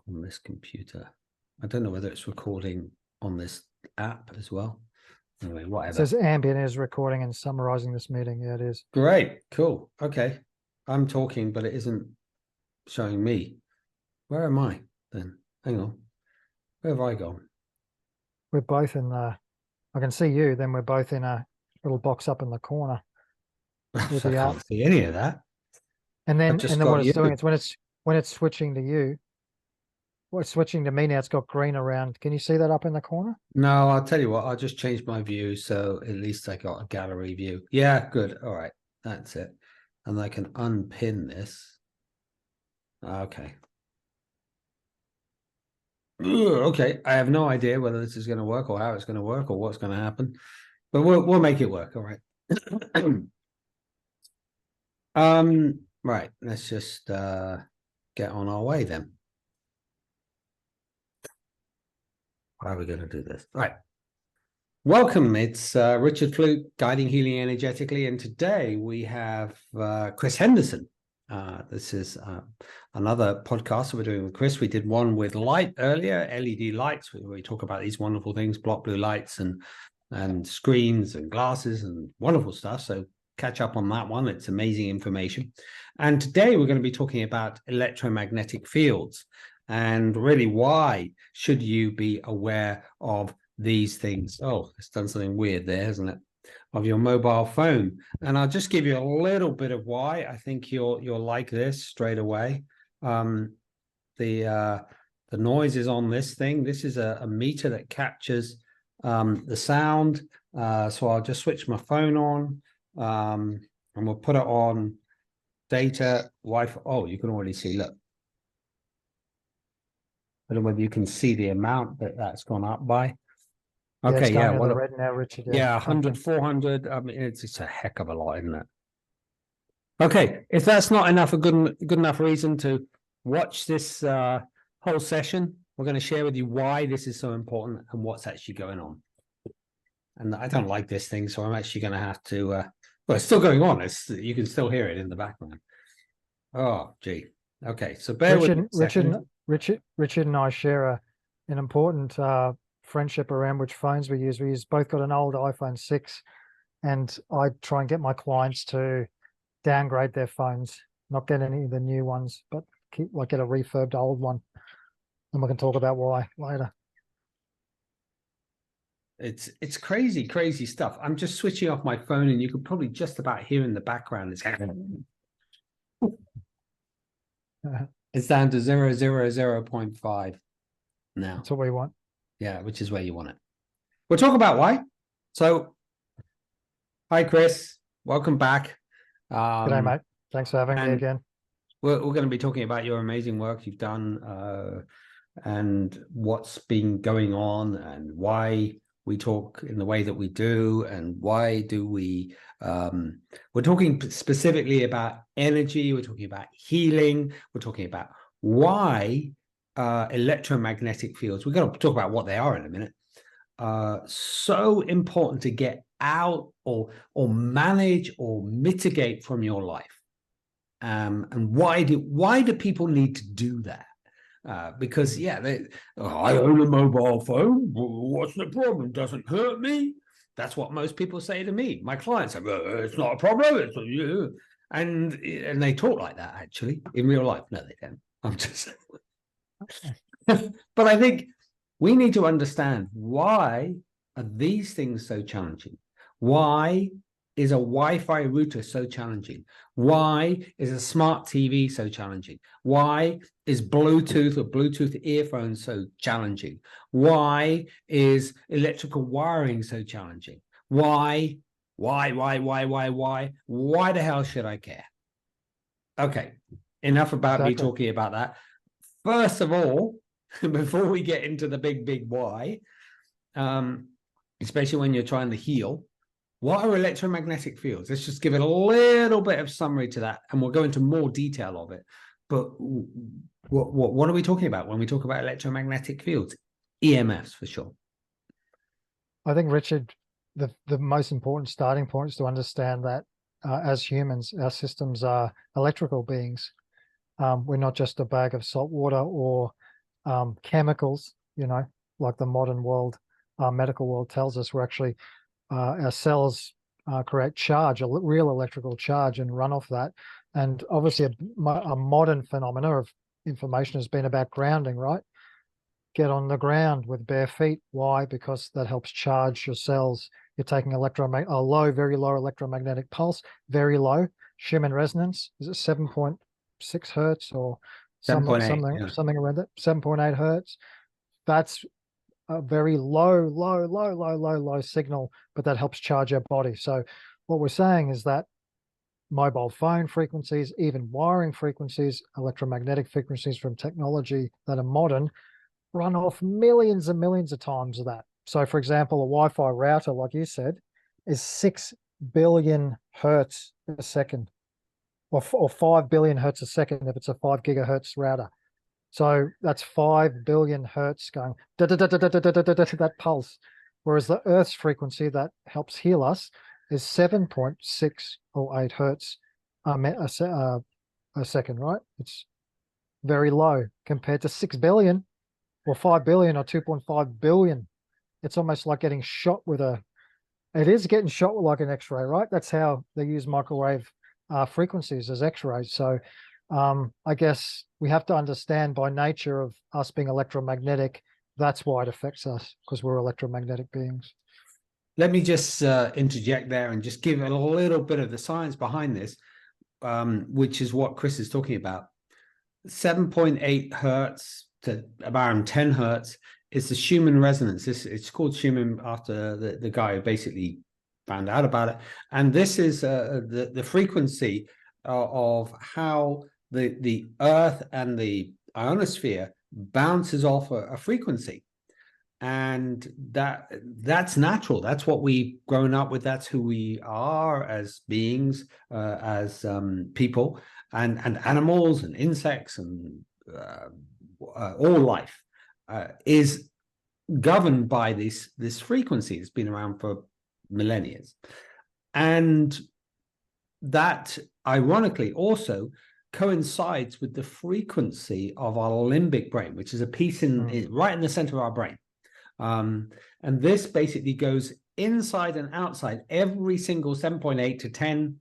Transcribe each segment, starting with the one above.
on this computer. I don't know whether it's recording on this app as well. Anyway, It whatever. says ambient is recording and summarizing this meeting. Yeah, it is. Great, cool. Okay. I'm talking, but it isn't showing me. Where am I then? Hang on. Where have I gone? We're both in the, I can see you, then we're both in a little box up in the corner. I With the can't app. see any of that. And I've then just what got it's you. doing, it's when it's switching to you, well, it's switching to me now, it's got green around. Can you see that up in the corner? No, I'll tell you what, I'll just change my view so at least I got a gallery view. Yeah, good. All right, that's it. And I can unpin this. Okay. Okay, I have no idea whether this is going to work or how it's going to work or what's going to happen, but we'll make it work. All right. Right. Let's just get on our way then. How are we going to do this? All right. Welcome. It's Richard Flook, Guiding Healing Energetically, and today we have Chris Henderson. This is another podcast that we're doing with Chris. We did one with light earlier, LED lights, where we talk about these wonderful things, block blue lights and screens and glasses and wonderful stuff. So catch up on that one. It's amazing information. And today we're going to be talking about electromagnetic fields and really why should you be aware of these things. Oh, it's done something weird there, hasn't it? Of your mobile phone. And I'll just give you a little bit of why I think you'll like this straight away. The noise is on this thing. This is a meter that captures the sound. So I'll just switch my phone on and we'll put it on data Wi-Fi. Oh, you can already see, look. I don't know whether you can see the amount that's gone up by. Okay, yeah, what red now, Richard. Yeah, 100, 400. I mean, it's a heck of a lot, isn't it? Okay, if that's not enough, a good enough reason to watch this whole session, we're going to share with you why this is so important and what's actually going on. And I don't like this thing, so I'm actually going to have to. Well, it's still going on. You can still hear it in the background. Oh, gee. Okay, so bear with me a second. Richard and I share an important friendship around which phones we use. We both got an old iPhone 6, and I try and get my clients to downgrade their phones, not get any of the new ones, but get a refurbed old one. And we can talk about why later. It's crazy stuff. I'm just switching off my phone, and you could probably just about hear in the background it's happening. It's down to 0.5 now. That's what we want. Yeah, which is where you want it. We'll talk about why. So, hi, Chris. Welcome back. G'day, mate. Thanks for having me again. We're going to be talking about your amazing work you've done and what's been going on and why we talk in the way that we do and why do we we're talking specifically about energy, we're talking about healing, we're talking about why electromagnetic fields, we're going to talk about what they are in a minute, so important to get out or manage or mitigate from your life. And why do people need to do that? Because I own a mobile phone. What's the problem? Doesn't hurt me. That's what most people say to me. My clients say, "It's not a problem." And they talk like that actually in real life. No, they don't. I'm just. But I think we need to understand why are these things so challenging? Why is a Wi-Fi router so challenging? Why is a smart TV so challenging? Why is Bluetooth or Bluetooth earphones so challenging? Why is electrical wiring so challenging? Why the hell should I care? Okay, enough about me talking about that. First of all, before we get into the big why, especially when you're trying to heal, what are electromagnetic fields? Let's just give it a little bit of summary to that, and we'll go into more detail of it. But what are we talking about when we talk about electromagnetic fields? EMFs, for sure. I think, Richard, the most important starting point is to understand that as humans, our systems are electrical beings. We're not just a bag of salt water or chemicals, like the modern world, medical world tells us, we're actually, our cells create charge, a real electrical charge, and run off that. And obviously a modern phenomena of information has been about grounding, right? Get on the ground with bare feet. Why? Because that helps charge your cells. You're taking very low electromagnetic pulse, very low. Schumann resonance, is it 7.6 hertz or 7.8, yeah. something around that? 7.8 hertz. That's a very low signal, but that helps charge our body. So what we're saying is that mobile phone frequencies, even wiring frequencies, electromagnetic frequencies from technology that are modern, run off millions and millions of times of that. So for example, a Wi-Fi router, like you said, is 6 billion hertz a second, or 5 billion hertz a second if it's a 5 gigahertz router. So that's 5 billion hertz going that pulse. Whereas the Earth's frequency that helps heal us is 7.608 hertz a second, right? It's very low compared to 6 billion or 5 billion or 2.5 billion. It's almost like getting shot with it is getting shot with like an X-ray, right? That's how they use microwave frequencies as X-rays. So I guess we have to understand by nature of us being electromagnetic, that's why it affects us, because we're electromagnetic beings. Let me just interject there and just give a little bit of the science behind this, which is what Chris is talking about. 7.8 hertz to around 10 hertz is the Schumann resonance. It's called Schumann after the guy who basically found out about it. And this is the frequency of how the Earth and the ionosphere bounces off a frequency. And that's natural. That's what we've grown up with. That's who we are as beings, as people, and animals and insects and all life is governed by this frequency. It's been around for millennia, and that ironically also coincides with the frequency of our limbic brain, which is a piece right in the center of our brain. And this basically goes inside and outside every single 7.8 to 10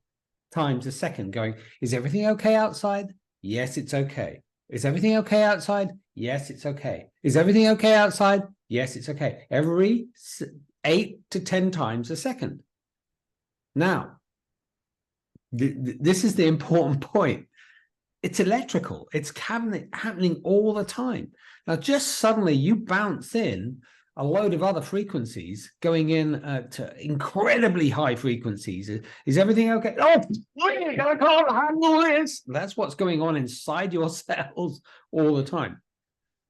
times a second, going, is everything okay outside? Yes, it's okay. Is everything okay outside? Yes, it's okay. Is everything okay outside? Yes, it's okay. Every 8 to 10 times a second. Now, this is the important point. It's electrical. It's happening all the time. Now, just suddenly you bounce in a load of other frequencies going in to incredibly high frequencies. Is everything okay? Oh, I can't handle this. That's what's going on inside your cells all the time.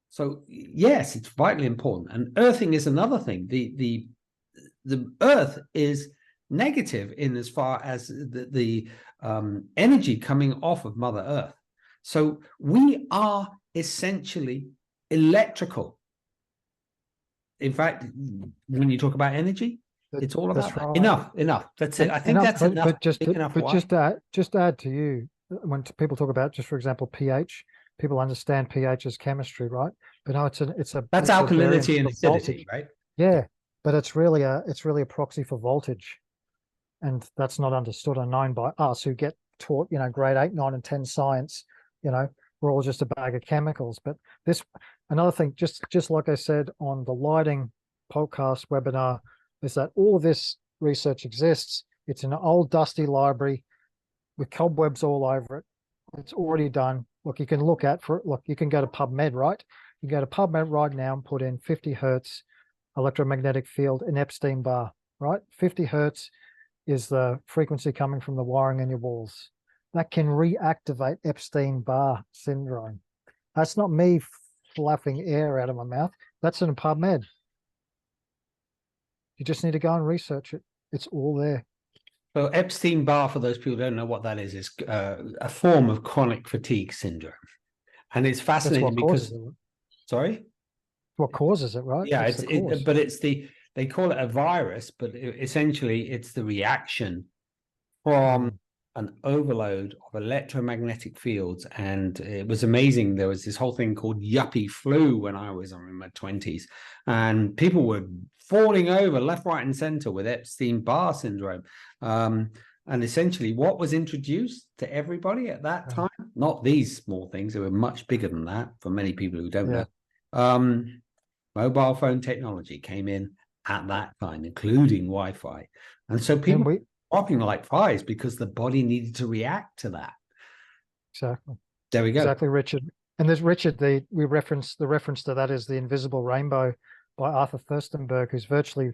So yes, it's vitally important. And earthing is another thing. The Earth is negative in as far as the energy coming off of Mother Earth. So we are essentially electrical. In fact, when you talk about energy, it's all about that. Right. Enough. That's it. I think that's enough. But just to add to you, when people talk about, just for example, pH, people understand pH as chemistry, right? But no, it's that's alkalinity and acidity, right? Yeah, but it's really a proxy for voltage, and that's not understood or known by us who get taught, grade 8, 9, and 10 science. We're all just a bag of chemicals. But another thing, just like I said on the lighting podcast webinar, is that all of this research exists. It's in an old dusty library with cobwebs all over it. It's already done. Look, you can you can go to PubMed, right? You can go to PubMed right now and put in 50 hertz electromagnetic field in Epstein-Barr, right? 50 hertz is the frequency coming from the wiring in your walls. That can reactivate Epstein-Barr syndrome. That's not me fluffing air out of my mouth. That's in PubMed. You just need to go and research it. It's all there. So Epstein-Barr, for those people who don't know what that is a form of chronic fatigue syndrome. And it's fascinating because... Sorry? What causes it, right? Yeah, they call it a virus, but essentially it's the reaction from an overload of electromagnetic fields, and it was amazing. There was this whole thing called yuppie flu when I was in my 20s, and people were falling over left, right, and center with Epstein-Barr syndrome. And essentially, what was introduced to everybody at that time, not these small things, they were much bigger than that for many people who don't know. Mobile phone technology came in at that time, including Wi-Fi. And so people were dropping like flies because the body needed to react to that. Exactly. There we go. Exactly, Richard. And there's Richard, the reference to that is The Invisible Rainbow by Arthur Thirstenberg, who's virtually,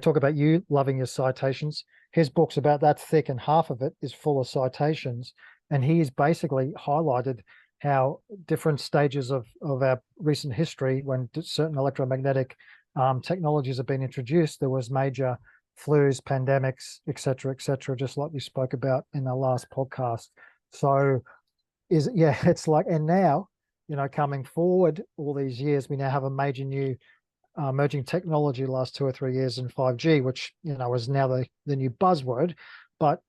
talk about you loving your citations. His book's about that thick, and half of it is full of citations. And he's basically highlighted how different stages of our recent history, when certain electromagnetic technologies have been introduced, there was major flus, pandemics, et cetera, just like we spoke about in our last podcast. So it's like, and now, coming forward all these years, we now have a major new emerging technology the last 2 or 3 years in 5G, which, is now the new buzzword. But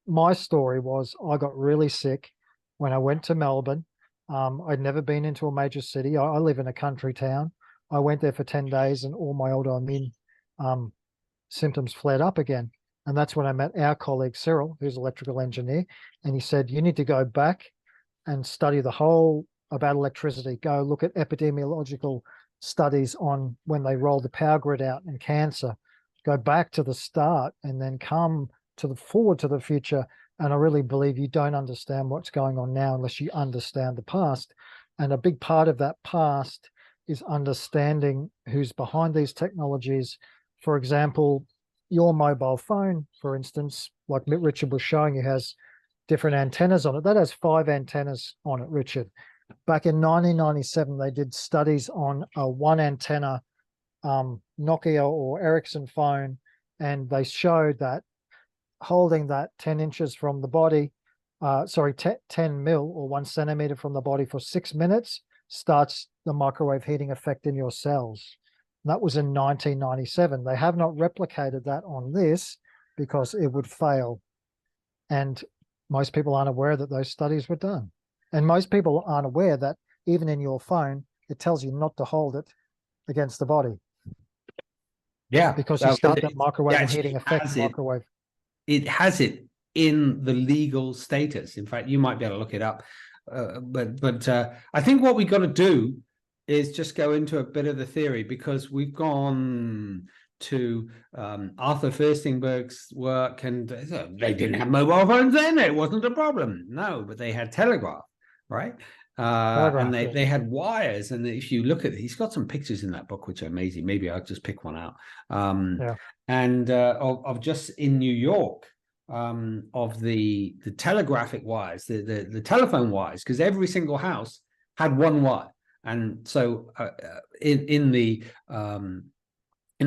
my story was I got really sick when I went to Melbourne. I'd never been into a major city. I live in a country town. I went there for 10 days and all my autoimmune symptoms flared up again. And that's when I met our colleague, Cyril, who's an electrical engineer. And he said, you need to go back and study the whole about electricity. Go look at epidemiological studies on when they roll the power grid out in cancer. Go back to the start and then come forward to the future. And I really believe you don't understand what's going on now unless you understand the past. And a big part of that past is understanding who's behind these technologies. For example, your mobile phone, for instance, like Richard was showing you, has different antennas on it. That has 5 antennas on it, Richard. Back in 1997, they did studies on a 1 antenna Nokia or Ericsson phone, and they showed that holding that 10 inches from the body, 10 mil or 1 centimeter from the body for 6 minutes starts the microwave heating effect in your cells. And that was in 1997. They have not replicated that on this because it would fail. And most people aren't aware that those studies were done. And most people aren't aware that even in your phone, it tells you not to hold it against the body. Yeah. Because you start that microwave heating effect microwave. It has it in the legal status. In fact, you might be able to look it up. But I think what we got to do is just go into a bit of the theory, because we've gone to Arthur Firstenberg's work, and they didn't have mobile phones then. It wasn't a problem. No, but they had telegraph, right? And they had wires. And if you look at it, he's got some pictures in that book which are amazing. Maybe I'll just pick one out. And of just in New York, of the telegraphic wires, the telephone wires, because every single house had one wire. And so in the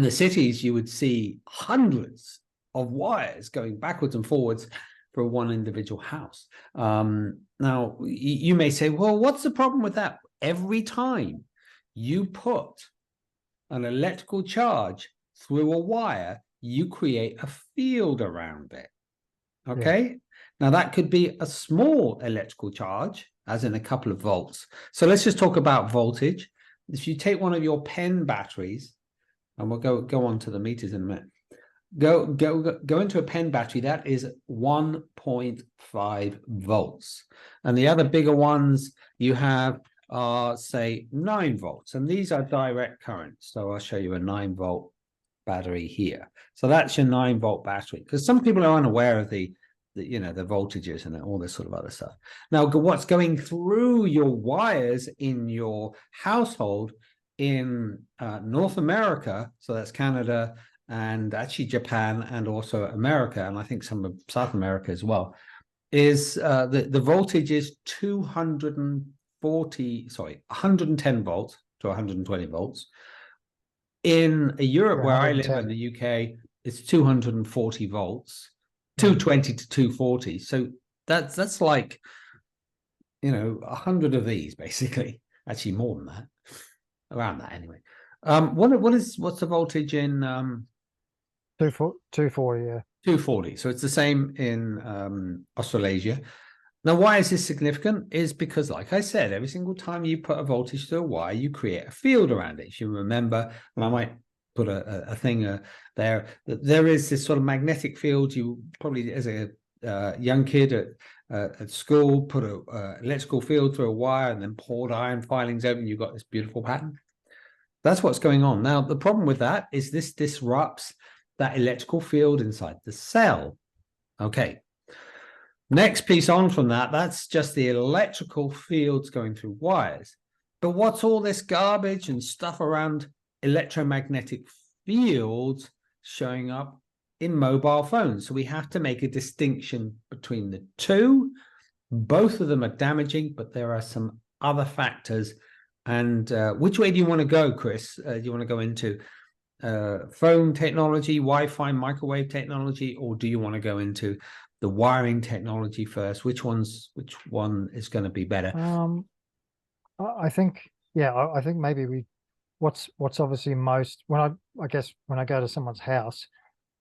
cities, you would see hundreds of wires going backwards and forwards for one individual house. Now, you may say, well, what's the problem with that? Every time you put an electrical charge through a wire, you create a field around it. Okay? Yeah. Now, that could be a small electrical charge, as in a couple of volts. So let's just talk about voltage. If you take one of your pen batteries, and we'll go on to the meters in a minute. Go into a pen battery. That is 1.5 volts. And the other bigger ones you have are, say, 9 volts. And these are direct currents. So I'll show you a 9-volt battery here. So that's your 9-volt battery. Because some people are unaware of the voltages and all this sort of other stuff. Now, what's going through your wires in your household in North America, so that's Canada and actually Japan and also America, and I think some of South America as well, is the voltage is 110 volts to 120 volts. In Europe, where I live in the UK, it's 240 volts, 220 to 240. So that's like, 100 of these, basically. Actually, more than that. Around that, anyway. What's the voltage in 240, yeah. 240. So it's the same in Australasia. Now, why is this significant? Is because, like I said, every single time you put a voltage to a wire, you create a field around it. If you remember, and I might put a thing there, that there is this sort of magnetic field. You probably, as a young kid at school, put a electrical field through a wire and then poured iron filings over, and you've got this beautiful pattern. That's what's going on. Now, the problem with that is this disrupts that electrical field inside the cell. Okay. Next piece on from that, that's just the electrical fields going through wires. But what's all this garbage and stuff around electromagnetic fields showing up in mobile phones? So we have to make a distinction between the two. Both of them are damaging, but there are some other factors. And which way do you want to go, Chris? Do you want to go into phone technology, Wi-Fi, microwave technology, or do you want to go into the wiring technology first? Which one is going to be better? I think, yeah, I think maybe what's obviously most, when I guess when I go to someone's house,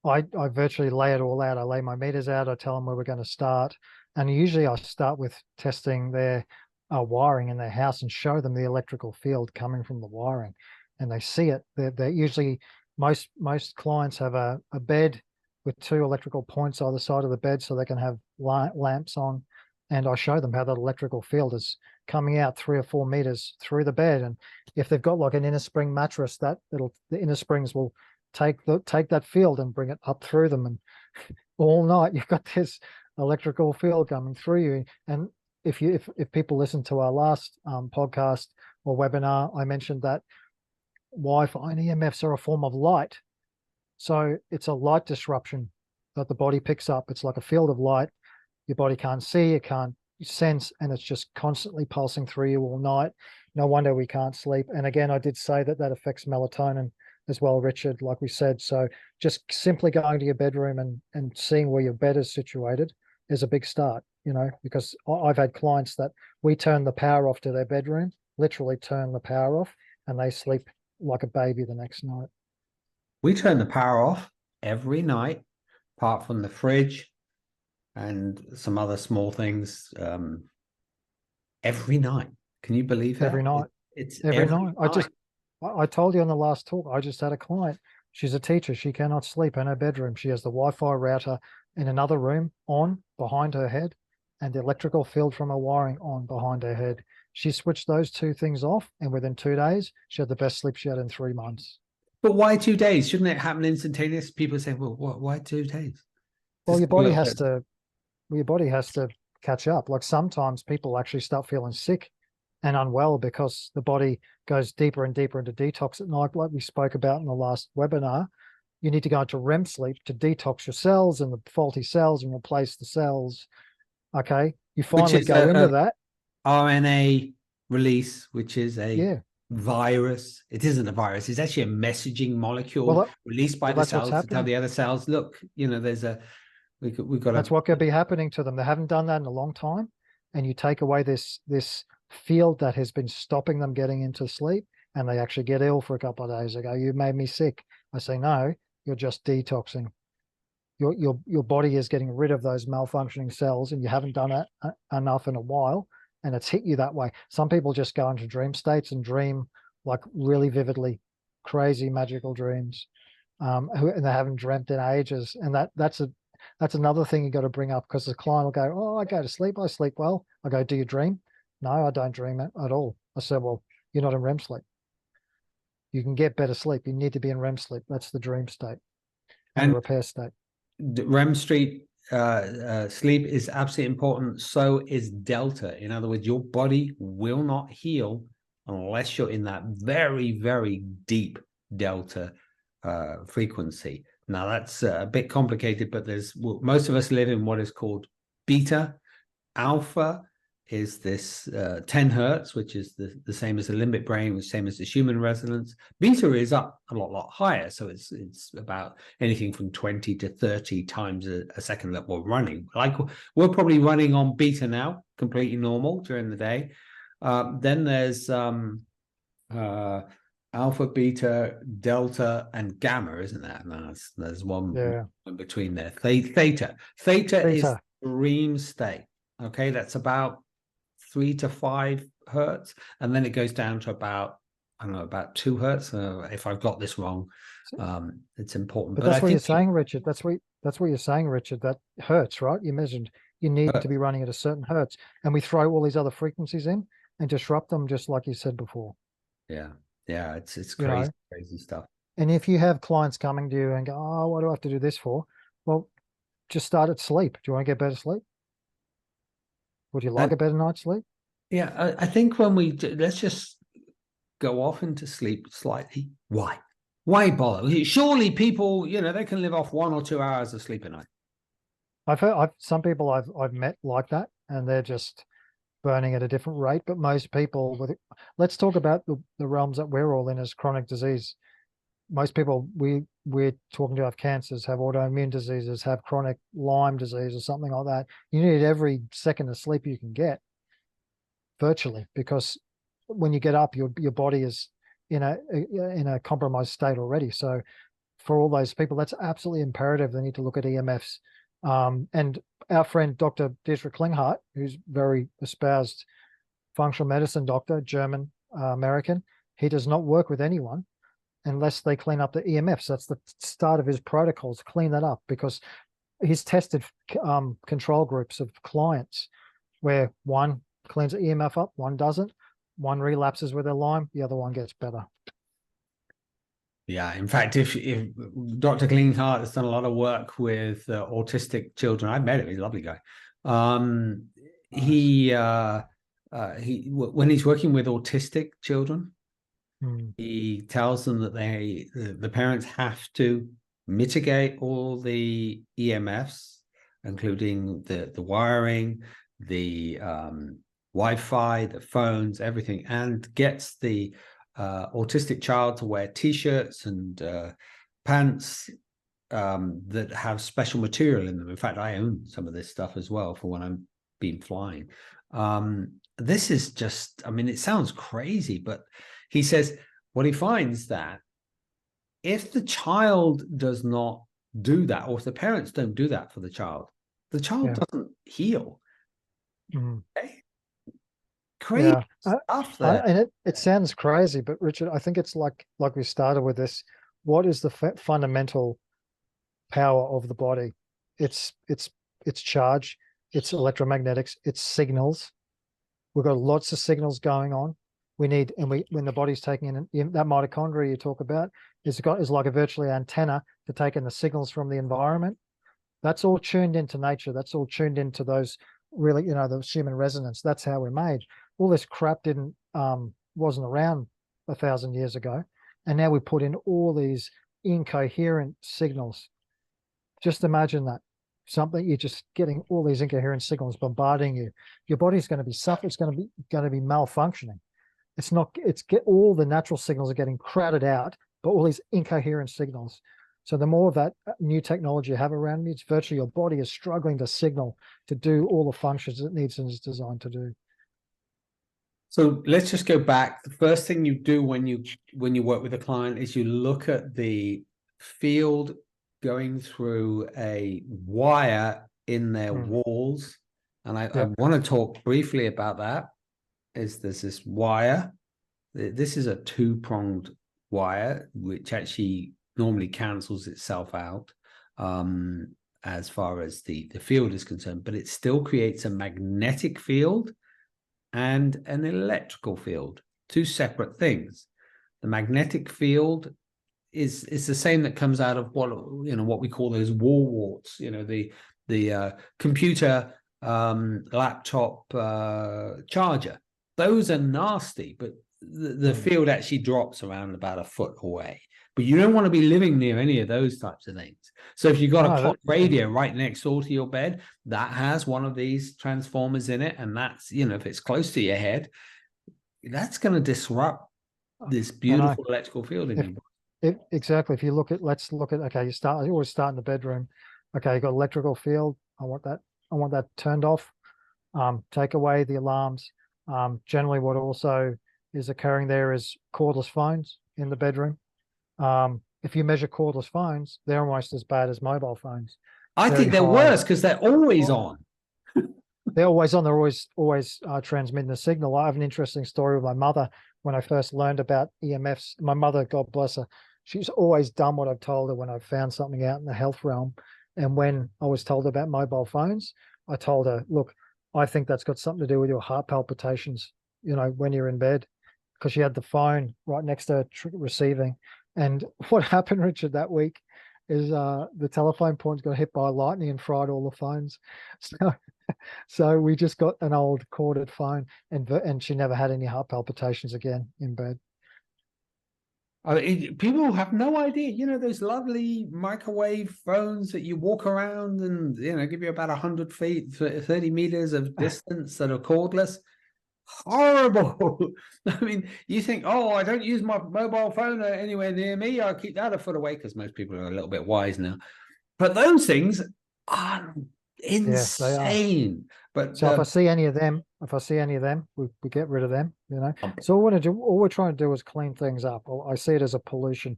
I virtually lay it all out. I lay my meters out. I tell them where we're going to start, and usually I start with testing their wiring in their house and show them the electrical field coming from the wiring, and they see it. They're usually, most clients have a bed with 2 electrical points either side of the bed, so they can have lamps on, and I show them how that electrical field is coming out 3 or 4 meters through the bed. And if they've got like an inner spring mattress, the inner springs will take that field and bring it up through them, and all night you've got this electrical field coming through you. And if people listen to our last podcast or webinar, I mentioned that Wi-Fi and EMFs are a form of light. So it's a light disruption that the body picks up. It's like a field of light. Your body can't see, it can't sense, and it's just constantly pulsing through you all night. No wonder we can't sleep. And again, I did say that affects melatonin as well, Richard, like we said. So just simply going to your bedroom and seeing where your bed is situated is a big start, because I've had clients that we turn the power off to their bedroom, literally turn the power off, and they sleep like a baby the next night. We turn the power off every night, apart from the fridge and some other small things. Every night. Can you believe that? Every night. It's every night. I told you on the last talk, I just had a client. She's a teacher. She cannot sleep in her bedroom. She has the Wi-Fi router in another room on behind her head, and the electrical field from her wiring on behind her head. She switched those 2 things off, and within 2 days, she had the best sleep she had in 3 months. But why 2 days? Shouldn't it happen instantaneous? People say, well, why 2 days? Well, your body has to catch up. Like sometimes people actually start feeling sick and unwell because the body goes deeper and deeper into detox at night, like we spoke about in the last webinar. You need to go into REM sleep to detox your cells and the faulty cells and replace the cells. Okay. You finally go into that. RNA release, which is a virus. It isn't a virus. It's actually a messaging molecule released by the cells to tell the other cells, look, there's we've got that's what could be happening to them. They haven't done that in a long time, and you take away this field that has been stopping them getting into sleep, and they actually get ill for a couple of days. They go, you made me sick. I say, no, you're just detoxing. Your body is getting rid of those malfunctioning cells, and you haven't done it enough in a while, and it's hit you that way. Some people just go into dream states and dream like really vividly, crazy magical dreams, and they haven't dreamt in ages. And that's another thing you got to bring up, because the client will go, oh, I go to sleep, I sleep well. I go, do you dream? No, I don't dream it at all. I said, well, you're not in REM sleep. You can get better sleep. You need to be in REM sleep. That's the dream state and the repair state. REM sleep is absolutely important. So is delta. In other words, your body will not heal unless you're in that very, very deep delta frequency. Now that's a bit complicated, but most of us live in what is called beta. Alpha is this 10 hertz, which is the same as the limbic brain, which is the same as the Schumann resonance. Beta is up a lot higher, so it's about anything from 20 to 30 times a second that we're running. Like we're probably running on beta now, completely normal during the day. Then there's alpha, beta, delta, and gamma, isn't that? No, there's one Yeah. in between there. Theta. Theta is Theta. dream state. Okay, that's about 3 to 5 hertz, and then it goes down to about, I don't know, about 2 hertz. If I've got this wrong, it's important. But But I that's what you're think saying, Richard. That's what you're saying, Richard. That hertz, right? You mentioned you need to be running at a certain hertz, and we throw all these other frequencies in and disrupt them, just like you said before. yeah, yeah, it's You crazy, know, crazy stuff. and if you have clients coming to you and go, "Oh, what do I have to do this for?" Well, just start at sleep. Do you want to get better sleep? Would you like And a better night's sleep? yeah, I think when let's just go off into sleep slightly. Why? Why bother? Surely people, they can live off 1 or 2 hours of sleep a night. I've heard some people I've met like that, and they're just burning at a different rate. But most people let's talk about the realms that we're all in as chronic disease. Most people we're talking to have cancers, have autoimmune diseases, have chronic Lyme disease or something like that. You need every second of sleep you can get, virtually, because when you get up, your body is in a compromised state already. So for all those people, that's absolutely imperative. They need to look at EMFs. And our friend Dr. Dietrich Klinghardt, who's very espoused functional medicine doctor, German American, he does not work with anyone unless they clean up the EMFs. That's the start of his protocols. Clean that up, because he's tested control groups of clients where one cleans the EMF up, one doesn't. One relapses with their Lyme, the other one gets better. Yeah, in fact, if Dr. Klinghardt has done a lot of work with autistic children, I met him; he's a lovely guy. Nice. He when he's working with autistic children, Hmm. he tells them that the parents have to mitigate all the EMFs, including the wiring, the Wi-Fi, the phones, everything, and gets the autistic child to wear T-shirts and pants that have special material in them. In fact, I own some of this stuff as well for when I'm been flying. This is just, I mean, it sounds crazy, but he says what he finds that if the child does not do that, or if the parents don't do that for the child Yeah. doesn't heal. Mm. Okay? Crazy Yeah. stuff there. And it sounds crazy, but Richard, I think it's like we started with this. What is the fundamental power of the body? It's charge, it's electromagnetics, it's signals. We've got lots of signals going on. When the body's taking in that mitochondria you talk about is like a virtually antenna to take in the signals from the environment. That's all tuned into nature. That's all tuned into those really, the human resonance. That's how we're made. All this crap wasn't around 1,000 years ago, and now we put in all these incoherent signals. Just imagine that. Something you're just getting all these incoherent signals bombarding you. Your body's going to be suffering. It's going to be malfunctioning. It's not. It's get all the natural signals are getting crowded out, but all these incoherent signals. So the more of that new technology you have around you, it's virtually your body is struggling to signal to do all the functions it needs and is designed to do. So let's just go back. The first thing you do when you work with a client is you look at the field going through a wire in their walls. And I Yeah. want to talk briefly about that. There's this wire. This is a two-pronged wire, which actually normally cancels itself out as far as the field is concerned, but it still creates a magnetic field and an electrical field, two separate things. The magnetic field is the same that comes out of what we call those wall warts, the computer laptop charger. Those are nasty, but the field actually drops around about a foot away. But you don't want to be living near any of those types of things. So if you've got a clock radio right next door to your bed, that has one of these transformers in it, and that's, if it's close to your head, that's going to disrupt this beautiful electrical field in your body. Exactly. If you let's look at, okay, you always start in the bedroom. Okay, you got electrical field. I want that turned off. Take away the alarms. Generally what also is occurring there is cordless phones. in the bedroom. If you measure cordless phones, they're almost as bad as mobile phones. I Very think they're high. worse because they're always Oh, on. they're always on. They're always transmitting the signal. I have an interesting story with my mother. When I first learned about EMFs, my mother, God bless her, she's always done what I've told her when I've found something out in the health realm. And when I was told about mobile phones, I told her, look, I think that's got something to do with your heart palpitations, when you're in bed, because she had the phone right next to her receiving. And what happened, Richard, that week is the telephone point got hit by lightning and fried all the phones. So we just got an old corded phone, and she never had any heart palpitations again in bed. People have no idea. Those lovely microwave phones that you walk around and, give you about 100 feet, 30 meters of distance that are cordless. Horrible. I mean, you think, oh, I don't use my mobile phone anywhere near me. I'll keep that a foot away because most people are a little bit wise now. But those things are Yes, they are. insane. But So if I see any of them, we get rid of them, So all we're trying to do is clean things up. I see it as a pollution.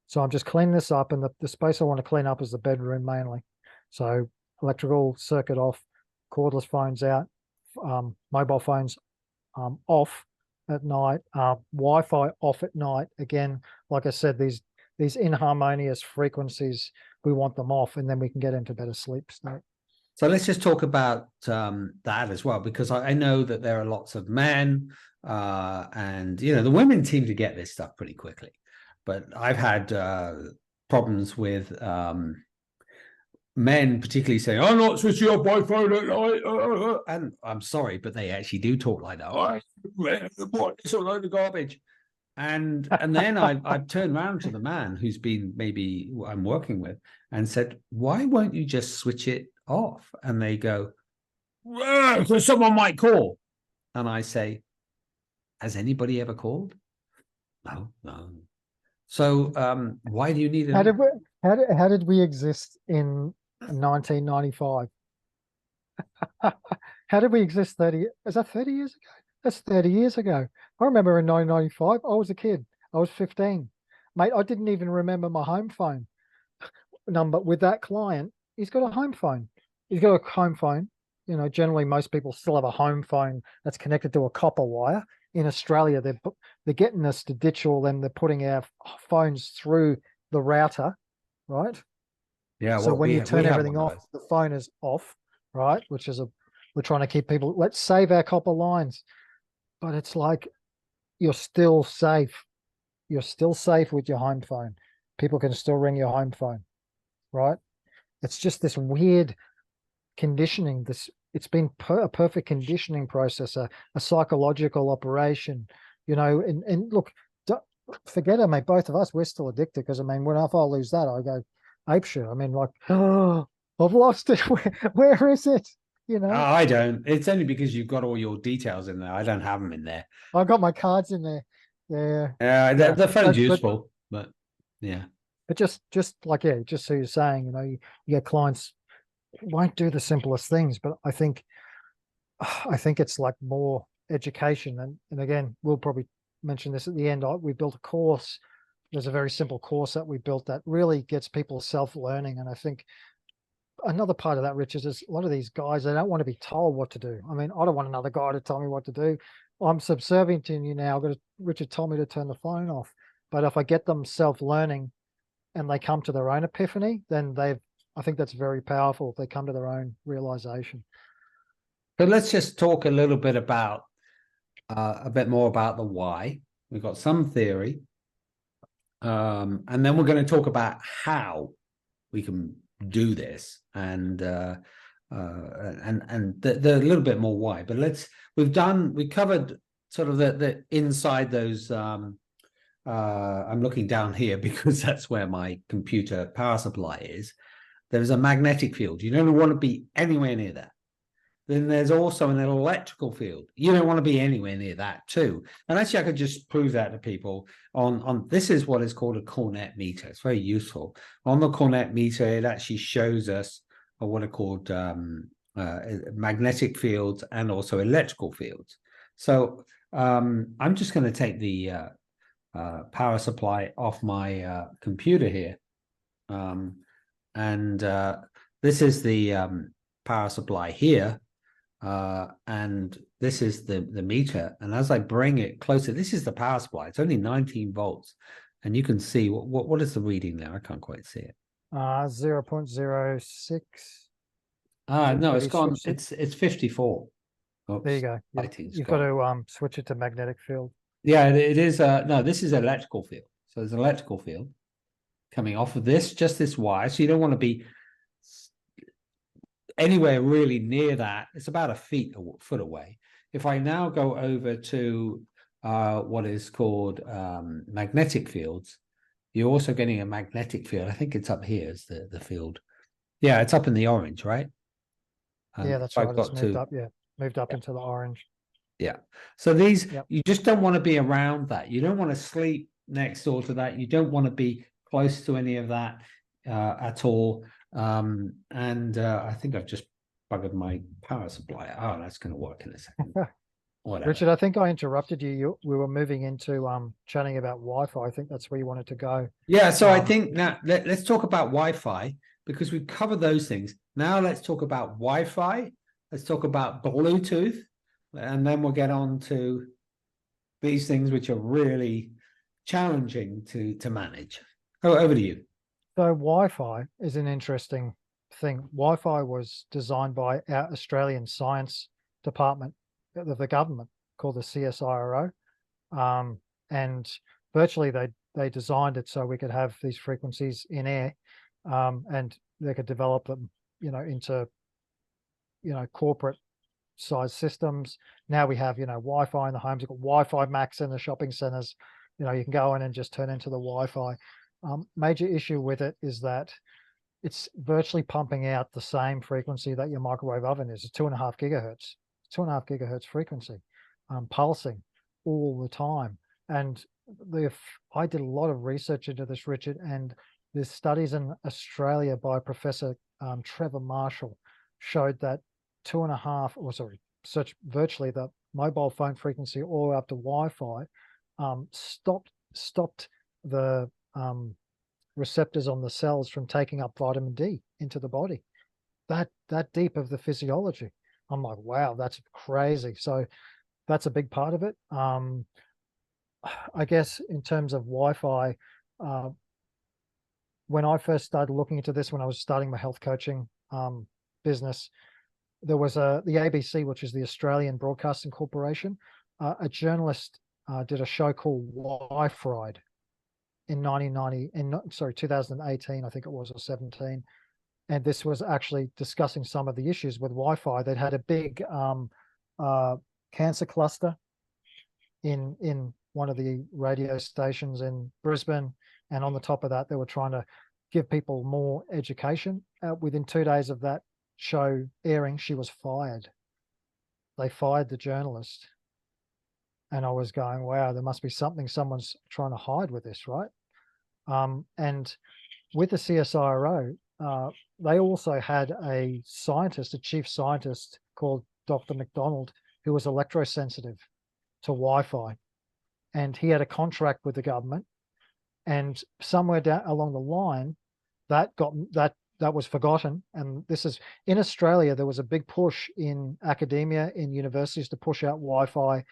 So I'm just cleaning this up, and the space I want to clean up is the bedroom mainly. So electrical circuit off, cordless phones out, mobile phones off at night, Wi-Fi off at night. Again, like I said, these inharmonious frequencies, we want them off, and then we can get into better sleep state. So let's just talk about that as well, because I know that there are lots of men, and the women seem to get this stuff pretty quickly. But I've had problems with men, particularly saying, "I'm not switching off my phone at night," and I'm sorry, but they actually do talk like that. Oh, it's a load of garbage. And then I turned around to the man who's been maybe I'm working with and said, "Why won't you just switch it off?" And they go, "Because someone might call." And I say, "Has anybody ever called?" No. So why do you need How it? how did we exist in 1995? How did we exist 30? Is that 30 years ago? That's 30 years ago. I remember in 1995, I was a kid. I was 15. Mate, I didn't even remember my home phone number with that client. He's got a home phone. He's got a home phone. Generally most people still have a home phone that's connected to a copper wire. In Australia, they're getting us to ditch all them. They're putting our phones through the router, right? Yeah, So well, when you we turn have everything one of off, those. the phone is off, right? We're trying to keep people, let's save our copper lines. But it's like you're still safe. You're still safe with your home phone. People can still ring your home phone, right? It's just this weird conditioning. It's been a perfect conditioning process, a psychological operation, and look, forget it, mate. Both of us, we're still addicted because when if I lose that, I go apeshit. Like, oh, I've lost it. Where is it? I don't. It's only because you've got all your details in there. I don't have them in there. I've got my cards in there. Yeah. The phone's But useful, but yeah. just like, yeah, just so you're saying, you get clients won't do the simplest things, but I think it's like more education. And again, we'll probably mention this at the end. We built a course. There's a very simple course that we built that really gets people self-learning. And I think another part of that, Richard, is a lot of these guys, they don't want to be told what to do. I don't want another guy to tell me what to do. I'm subservient to you now. Richard told me to turn the phone off. But if I get them self-learning and they come to their own epiphany, then I think that's very powerful if they come to their own realization. So let's just talk a little bit about a bit more about the why. We've got some theory, and then we're going to talk about how we can do this, and the little bit more why. But we covered sort of the inside those. I'm looking down here because that's where my computer power supply is. There's a magnetic field. You don't want to be anywhere near that. Then there's also an electrical field. You don't want to be anywhere near that too. And actually, I could just prove that to people on this is what is called a cornet meter. It's very useful. On the cornet meter, it actually shows us what are called magnetic fields and also electrical fields. So I'm just going to take the power supply off my computer here. And this is the power supply here. And this is the meter. And as I bring it closer, this is the power supply. It's only 19 volts. And you can see what is the reading there? I can't quite see it. 0.06. No, it's gone. It's 54. Oops, there you go. You've got to switch it to magnetic field. Yeah, it is. No, this is electrical field. So there's an electrical field coming off of this, just this wire. So you don't want to be anywhere really near that. It's about a foot away. If I now go over to what is called magnetic fields, you're also getting a magnetic field. I think it's up here is the field. Yeah, it's up in the orange, right? Yeah, that's right. It's moved up. Yeah, moved up into the orange. Yeah. So these, you just don't want to be around that. You don't want to sleep next door to that. You don't want to be close to any of that at all. And I think I've just buggered my power supply. Oh, that's going to work in a second. Whatever. Richard, I think I interrupted you. We were moving into chatting about Wi-Fi. I think that's where you wanted to go. Yeah. So I think now let's talk about Wi-Fi because we've covered those things. Now let's talk about Wi-Fi. Let's talk about Bluetooth. And then we'll get on to these things which are really challenging to manage. Over to you. So Wi-Fi is an interesting thing. Wi-Fi was designed by our Australian science department of the government called the CSIRO. And virtually they designed it so we could have these frequencies in air and they could develop them, into, corporate size systems. Now we have, Wi-Fi in the homes. You've got Wi-Fi Max in the shopping centers. You can go in and just turn into the Wi-Fi. Major issue with it is that it's virtually pumping out the same frequency that your microwave oven is. It's 2.5 gigahertz. 2.5 gigahertz frequency, pulsing all the time. And I did a lot of research into this, Richard, and there's studies in Australia by Professor Trevor Marshall showed that virtually the mobile phone frequency all up to Wi-Fi stopped the receptors on the cells from taking up vitamin D into the body. That deep of the physiology. I'm like, wow, that's crazy. So that's a big part of it. I guess in terms of Wi-Fi, when I first started looking into this, when I was starting my health coaching business, there was the ABC, which is the Australian Broadcasting Corporation. A journalist did a show called Wi-Fried in 2018, I think it was, or 17. And this was actually discussing some of the issues with Wi-Fi. They'd had a big cancer cluster in one of the radio stations in Brisbane. And on the top of that, they were trying to give people more education. Within 2 days of that show airing, she was fired. They fired the journalist. And I was going, wow, there must be something someone's trying to hide with this, right? And with the CSIRO, they also had a chief scientist called Dr. McDonald, who was electrosensitive to Wi-Fi. And he had a contract with the government. And somewhere down along the line, that was forgotten. And this is in Australia, there was a big push in academia, in universities to push out Wi-Fi,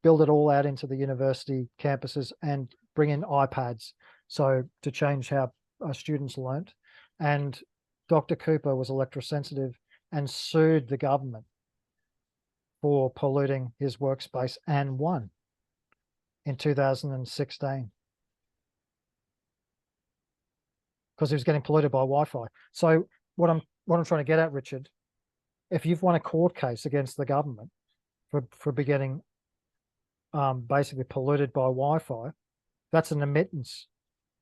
build it all out into the university campuses and bring in iPads. So to change how students learnt. And Dr. Cooper was electrosensitive and sued the government for polluting his workspace and won in 2016 because he was getting polluted by Wi-Fi. So what I'm trying to get at, Richard, if you've won a court case against the government for getting basically polluted by Wi-Fi, that's an admittance,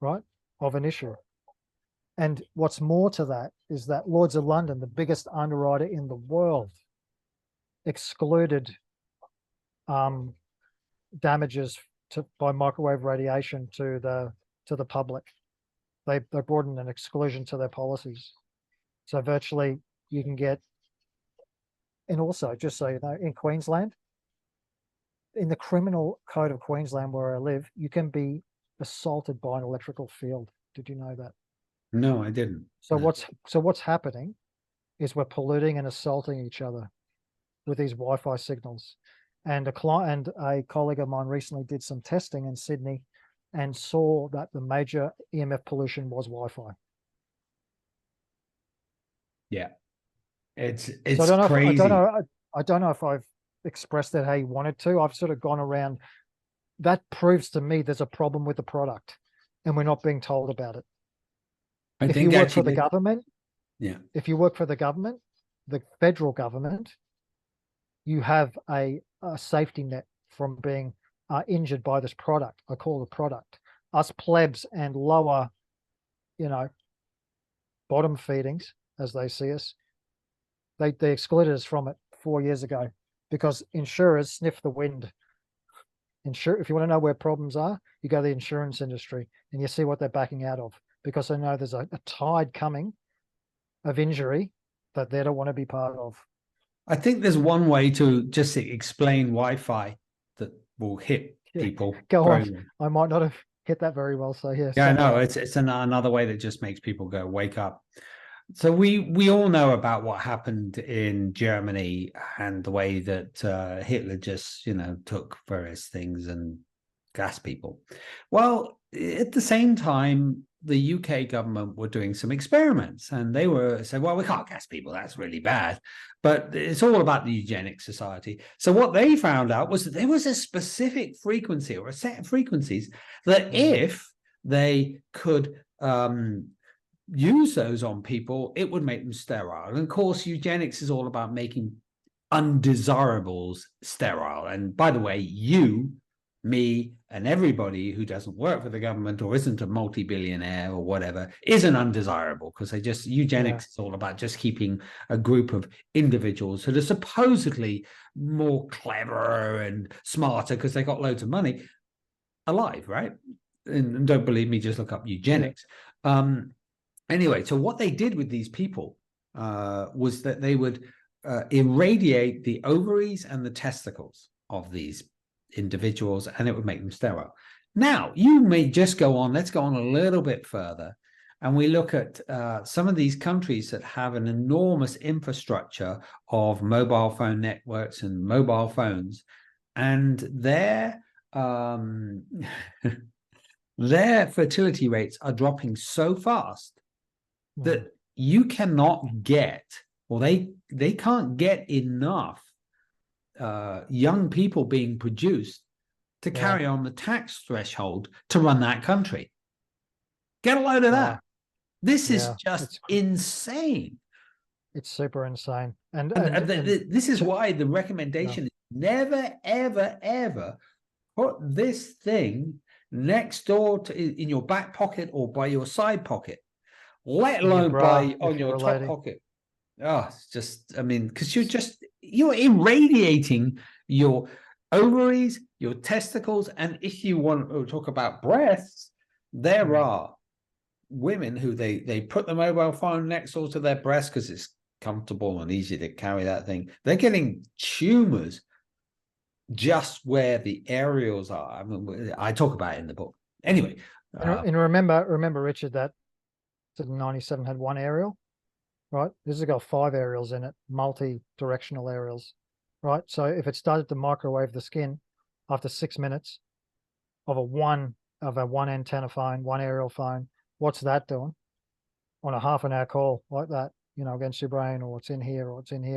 right, of an issue. And what's more to that is that Lloyd's of London, the biggest underwriter in the world, excluded damages by microwave radiation to the public. They brought in an exclusion to their policies. So virtually you can get, and also just so you know, in Queensland, in the criminal code of Queensland where I live, you can be assaulted by an electrical field. Did you know that? No, I didn't. So No. what's happening is we're polluting and assaulting each other with these Wi-Fi signals. And a colleague of mine recently did some testing in Sydney and saw that the major EMF pollution was Wi-Fi. Yeah, it's So I don't know crazy. I don't know if I've expressed it how you wanted to. I've sort of gone around. That proves to me there's a problem with the product, and we're not being told about it. I If think you work for actually, the government, yeah, if you work for the government, the federal government, you have a safety net from being injured by this product. I call the product. Us plebs and lower, bottom feedings, as they see us, they excluded us from it 4 years ago because insurers sniff the wind. If you want to know where problems are, you go to the insurance industry and you see what they're backing out of, because they know there's a tide coming of injury that they don't want to be part of. I think there's one way to just explain Wi-Fi that will hit people. Go on. I might not have hit that very well. So yeah. Yeah, no, it's another way that just makes people go, wake up. So we all know about what happened in Germany and the way that Hitler just, took various things and gassed people. Well, at the same time, the UK government were doing some experiments, and they were saying, well, we can't gas people. That's really bad. But it's all about the eugenics society. So what they found out was that there was a specific frequency or a set of frequencies that if they could use those on people, it would make them sterile. And of course, eugenics is all about making undesirables sterile. And by the way, you, me, and everybody who doesn't work for the government or isn't a multi-billionaire or whatever isn't undesirable, because eugenics is all about just keeping a group of individuals that are supposedly more clever and smarter because they got loads of money alive, right? And don't believe me, just look up eugenics. Anyway, so what they did with these people was that they would irradiate the ovaries and the testicles of these individuals, and it would make them sterile. Now, you may just let's go on a little bit further, and we look at some of these countries that have an enormous infrastructure of mobile phone networks and mobile phones, and their fertility rates are dropping so fast that you cannot get, or they can't get enough young people being produced to carry on the tax threshold to run that country. Get a load of that. This is just insane. It's super insane. And this is why the recommendation is never, ever, ever put this thing next door in your back pocket or by your side pocket, let alone on your top pocket. Oh, it's just, because you're irradiating your ovaries, your testicles, and if you want to talk about breasts, there are women who they put the mobile phone next door to their breast because it's comfortable and easy to carry that thing. They're getting tumors just where the areoles are. I talk about it in the book. Anyway. And remember, Richard, that 97 had one aerial, right? This has got 5 aerials in it, multi-directional aerials, right? So if it started to microwave the skin after 6 minutes of a one antenna phone, one aerial phone, what's that doing on a half-an-hour call like that, against your brain, or it's in here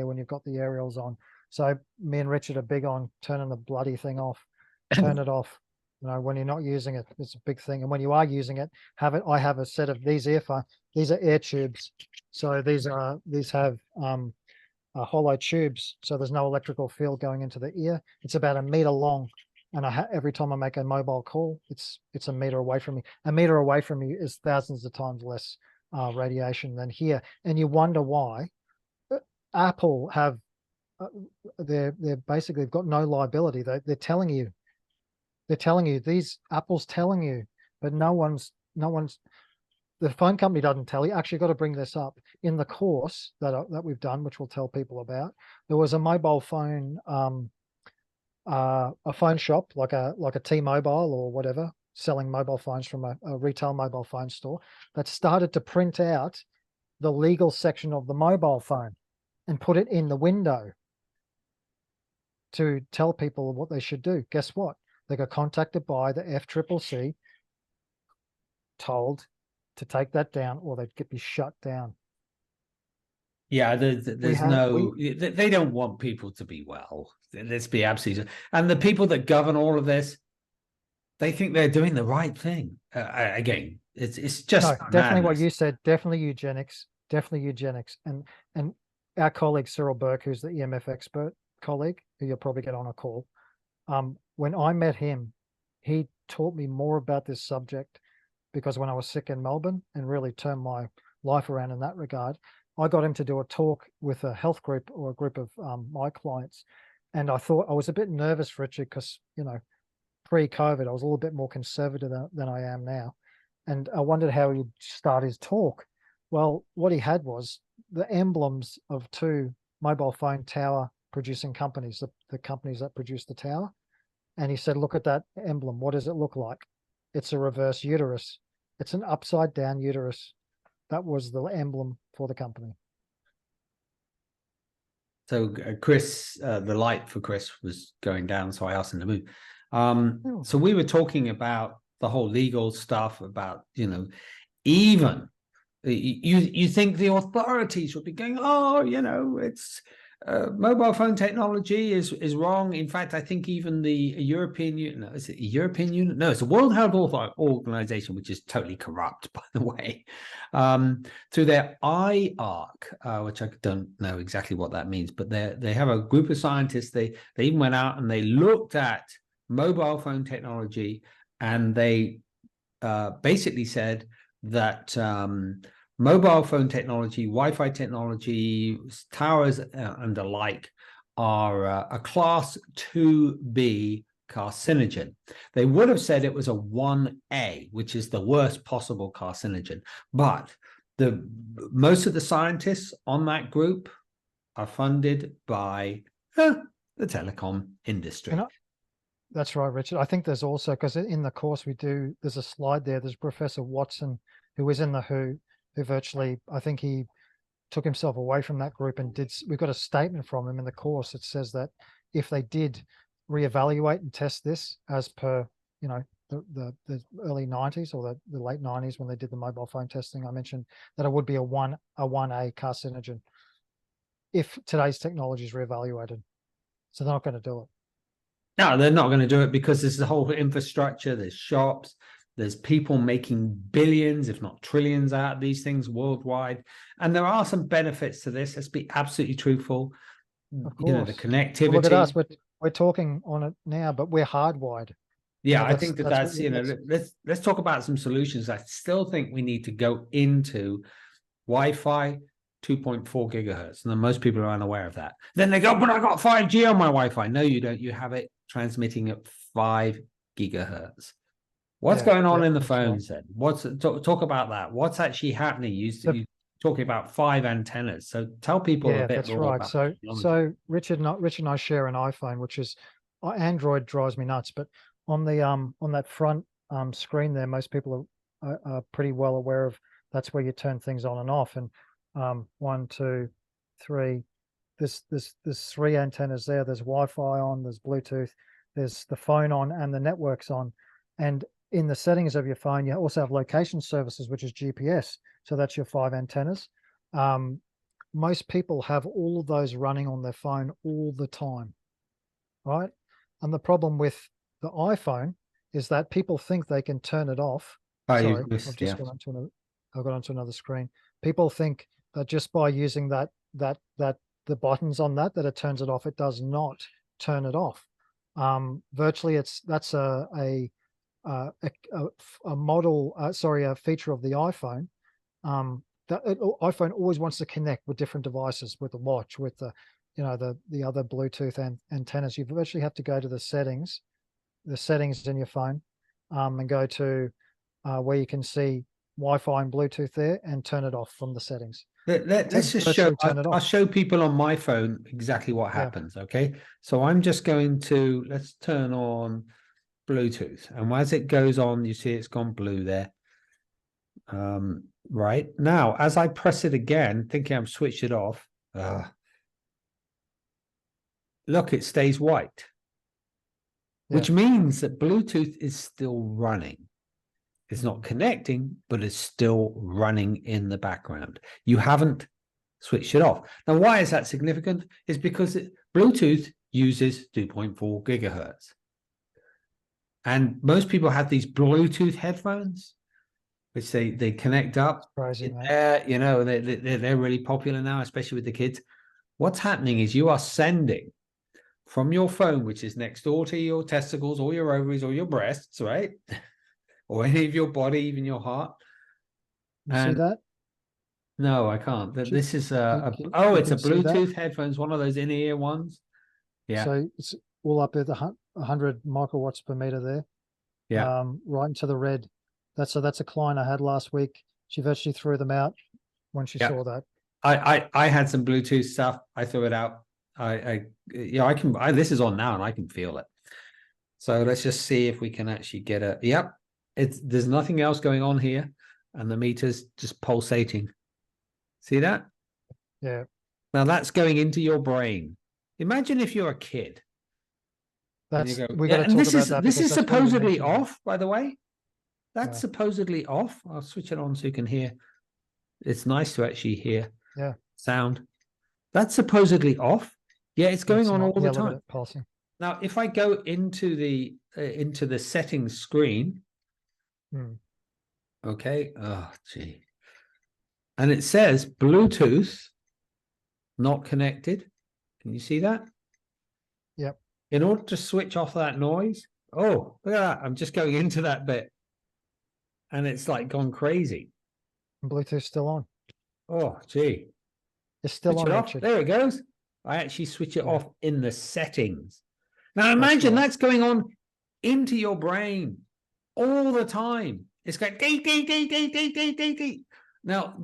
when you've got the aerials on? So me and Richard are big on turning the bloody thing off. Turn it off. When you're not using it, it's a big thing. And when you are using it, I have a set of these earphones. These are air tubes. So these have hollow tubes. So there's no electrical field going into the ear. It's about 1 meter long. And every time I make a mobile call, it's 1 meter away from me. 1 meter away from me is thousands of times less radiation than here. And you wonder why. Apple have, they're basically got no liability. They're telling you, Apple's telling you, but no one's, the phone company doesn't tell you. Actually, got to bring this up in the course that we've done, which we'll tell people about. There was a mobile phone a phone shop like a T-Mobile or whatever, selling mobile phones from a retail mobile phone store, that started to print out the legal section of the mobile phone and put it in the window to tell people what they should do. Guess what? They got contacted by the FCCC, told to take that down or they'd be shut down. Yeah, there's no, We they don't want people to be well. Let's be absolutely, and the people that govern all of this, they think they're doing the right thing. Again, it's just no, definitely what madness. you said, definitely eugenics, and our colleague Cyril Burke, who's the EMF expert colleague, who you'll probably get on a call. When I met him, he taught me more about this subject because when I was sick in Melbourne and really turned my life around in that regard, I got him to do a talk with a health group or a group of my clients. And I thought I was a bit nervous, Richard, because, you know, pre-COVID, I was a little bit more conservative than I am now. And I wondered how he'd start his talk. Well, what he had was the emblems of two mobile phone tower producing companies, the companies that produce the tower. And he said, look at that emblem. What does it look like? It's a reverse uterus. It's an upside down uterus. That was the emblem for the company. So Chris, the light for Chris was going down, so I asked him to move. So we were talking about the whole legal stuff about, you know, even you think the authorities would be going, oh, you know, it's mobile phone technology is wrong. In fact, I think even the European Union, no, is it European Union? No, it's the World Health Organization, which is totally corrupt, by the way, through their IARC, which I don't know exactly what that means, but they have a group of scientists. They even went out and they looked at mobile phone technology, and they basically said that mobile phone technology, Wi-Fi technology, towers and the like are a class 2B carcinogen. They would have said it was a 1A, which is the worst possible carcinogen. But most of the scientists on that group are funded by the telecom industry. That's right, Richard. I think there's also, because in the course there's a slide there, there's Professor Watson, who was in the WHO, who virtually, I think he took himself away from that group and we've got a statement from him in the course that says that if they did reevaluate and test this as per, you know, the early 90s or the late 90s when they did the mobile phone testing, I mentioned that it would be a 1A carcinogen if today's technology is reevaluated. So they're not going to do it. No, they're not going to do it because there's the whole infrastructure, there's shops, there's people making billions, if not trillions, out of these things worldwide. And there are some benefits to this. Let's be absolutely truthful. Of course. You know, the connectivity. Well, look at us. We're talking on it now, but we're hardwired. Yeah, I think that's you know, let's talk about some solutions. I still think we need to go into Wi-Fi 2.4 gigahertz. And most people are unaware of that. Then they go, but I got 5G on my Wi-Fi. No, you don't. You have it transmitting at 5 gigahertz. What's going on in the phones then? Talk about that. What's actually happening? You talking about 5 antennas. So tell people a bit more about that. So Richard and I share an iPhone, which is Android drives me nuts, but on the on that front screen there, most people are pretty well aware of. That's where you turn things on and off. And 1, 2, 3. There's 3 antennas there. There's Wi-Fi on. There's Bluetooth. There's the phone on, and the network's on. And in the settings of your phone, you also have location services, which is GPS. So that's your 5 antennas. Most people have all of those running on their phone all the time, right? And the problem with the iPhone is that people think they can turn it off. Sorry, I've got onto another screen. People think that just by using that the buttons on that it turns it off. It does not turn it off. Virtually, that's a model. A feature of the iPhone. iPhone always wants to connect with different devices, with the watch, with the the other Bluetooth antennas. You virtually have to go to the settings in your phone, and go to where you can see Wi-Fi and Bluetooth there, and turn it off from the settings. Let's just show, virtually turn it I'll off. show people on my phone exactly what Yeah. happens. Okay. So I'm just going to, let's turn on Bluetooth. And as it goes on, you see it's gone blue there. Right now, as I press it again, thinking I've switched it off, look, it stays white, which means that Bluetooth is still running. It's not connecting, but it's still running in the background. You haven't switched it off. Now, why is that significant? It's because Bluetooth uses 2.4 gigahertz. And most people have these Bluetooth headphones, which they connect up. Crazy, You know, they're really popular now, especially with the kids. What's happening is you are sending from your phone, which is next door to your testicles or your ovaries or your breasts, right? Or any of your body, even your heart. You see that? No, I can't. This is it's a Bluetooth headphones, one of those in-ear ones. Yeah. So it's all up at 100 microwatts per meter there. Yeah. Right into the red. That's a client I had last week. She virtually threw them out when she saw that. I had some Bluetooth stuff. I threw it out. This is on now and I can feel it. So let's just see if we can actually get a, yep. There's nothing else going on here. And the meter's just pulsating. See that? Yeah. Now that's going into your brain. Imagine if you're a kid. That's, go, we got to talk about that. This is supposedly off, by the way. That's supposedly off. I'll switch it on so you can hear. It's nice to actually hear sound. That's supposedly off. Yeah, it's going on all the time. Look at it pulsing. Now, if I go into the settings screen, okay. Oh, gee. And it says Bluetooth not connected. Can you see that? Yep. In order to switch off that noise, oh, look at that. I'm just going into that bit. And it's like gone crazy. Bluetooth's still on. Oh, gee. It's still on, Richard. There it goes. I actually switch it off in the settings. Now imagine that's going on into your brain all the time. It's going dee, dee, dee, dee, dee, dee, dee, dee. Now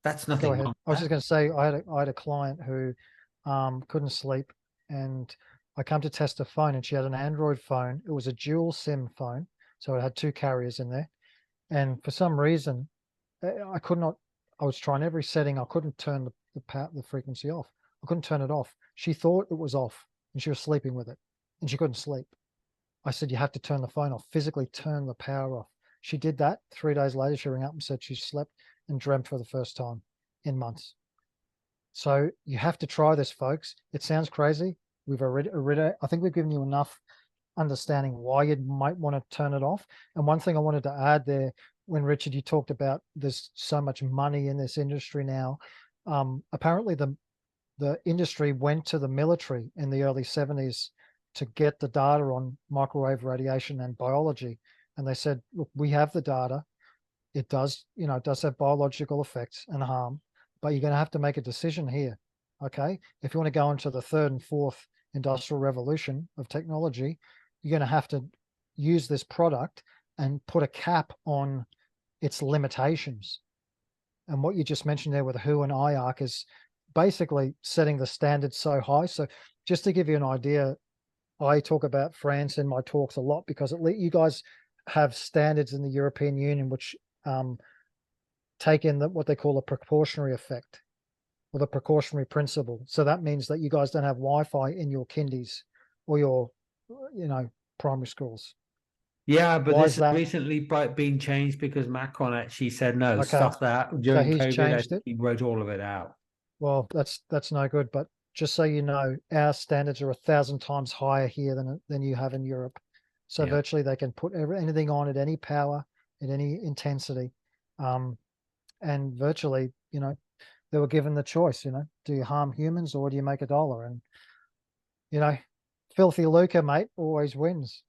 that's nothing. Go ahead. I was just going to say I had a client who couldn't sleep, and I come to test her phone, and she had an Android phone. It was a dual SIM phone, so it had two carriers in there. And for some reason, I could not. I was trying every setting. I couldn't turn the frequency off. I couldn't turn it off. She thought it was off, and she was sleeping with it, and she couldn't sleep. I said, you have to turn the phone off, physically turn the power off. She did that. 3 days later, she rang up and said she slept and dreamt for the first time in months. So you have to try this, folks. It sounds crazy. We've already I think we've given you enough understanding why you might want to turn it off. And one thing I wanted to add there, when Richard, you talked about there's so much money in this industry now. Apparently the industry went to the military in the early 70s to get the data on microwave radiation and biology. And they said, look, we have the data. It does, it does have biological effects and harm, but you're going to have to make a decision here. Okay. If you want to go into the third and fourth industrial revolution of technology, you're going to have to use this product and put a cap on its limitations. And what you just mentioned there with WHO and IARC is basically setting the standard so high. So just to give you an idea, I talk about France in my talks a lot because you guys have standards in the European Union which take in what they call a precautionary effect or the precautionary principle. So that means that you guys don't have Wi-Fi in your kindies or your, primary schools. Yeah, but this has recently been changed because Macron actually said no, stuff that during COVID. He wrote all of it out. Well, that's no good. But just so you know, our standards are 1,000 times higher here than you have in Europe. So virtually they can put anything on at any power, at any intensity. And virtually, they were given the choice, do you harm humans or do you make $1? And, filthy lucre, mate, always wins.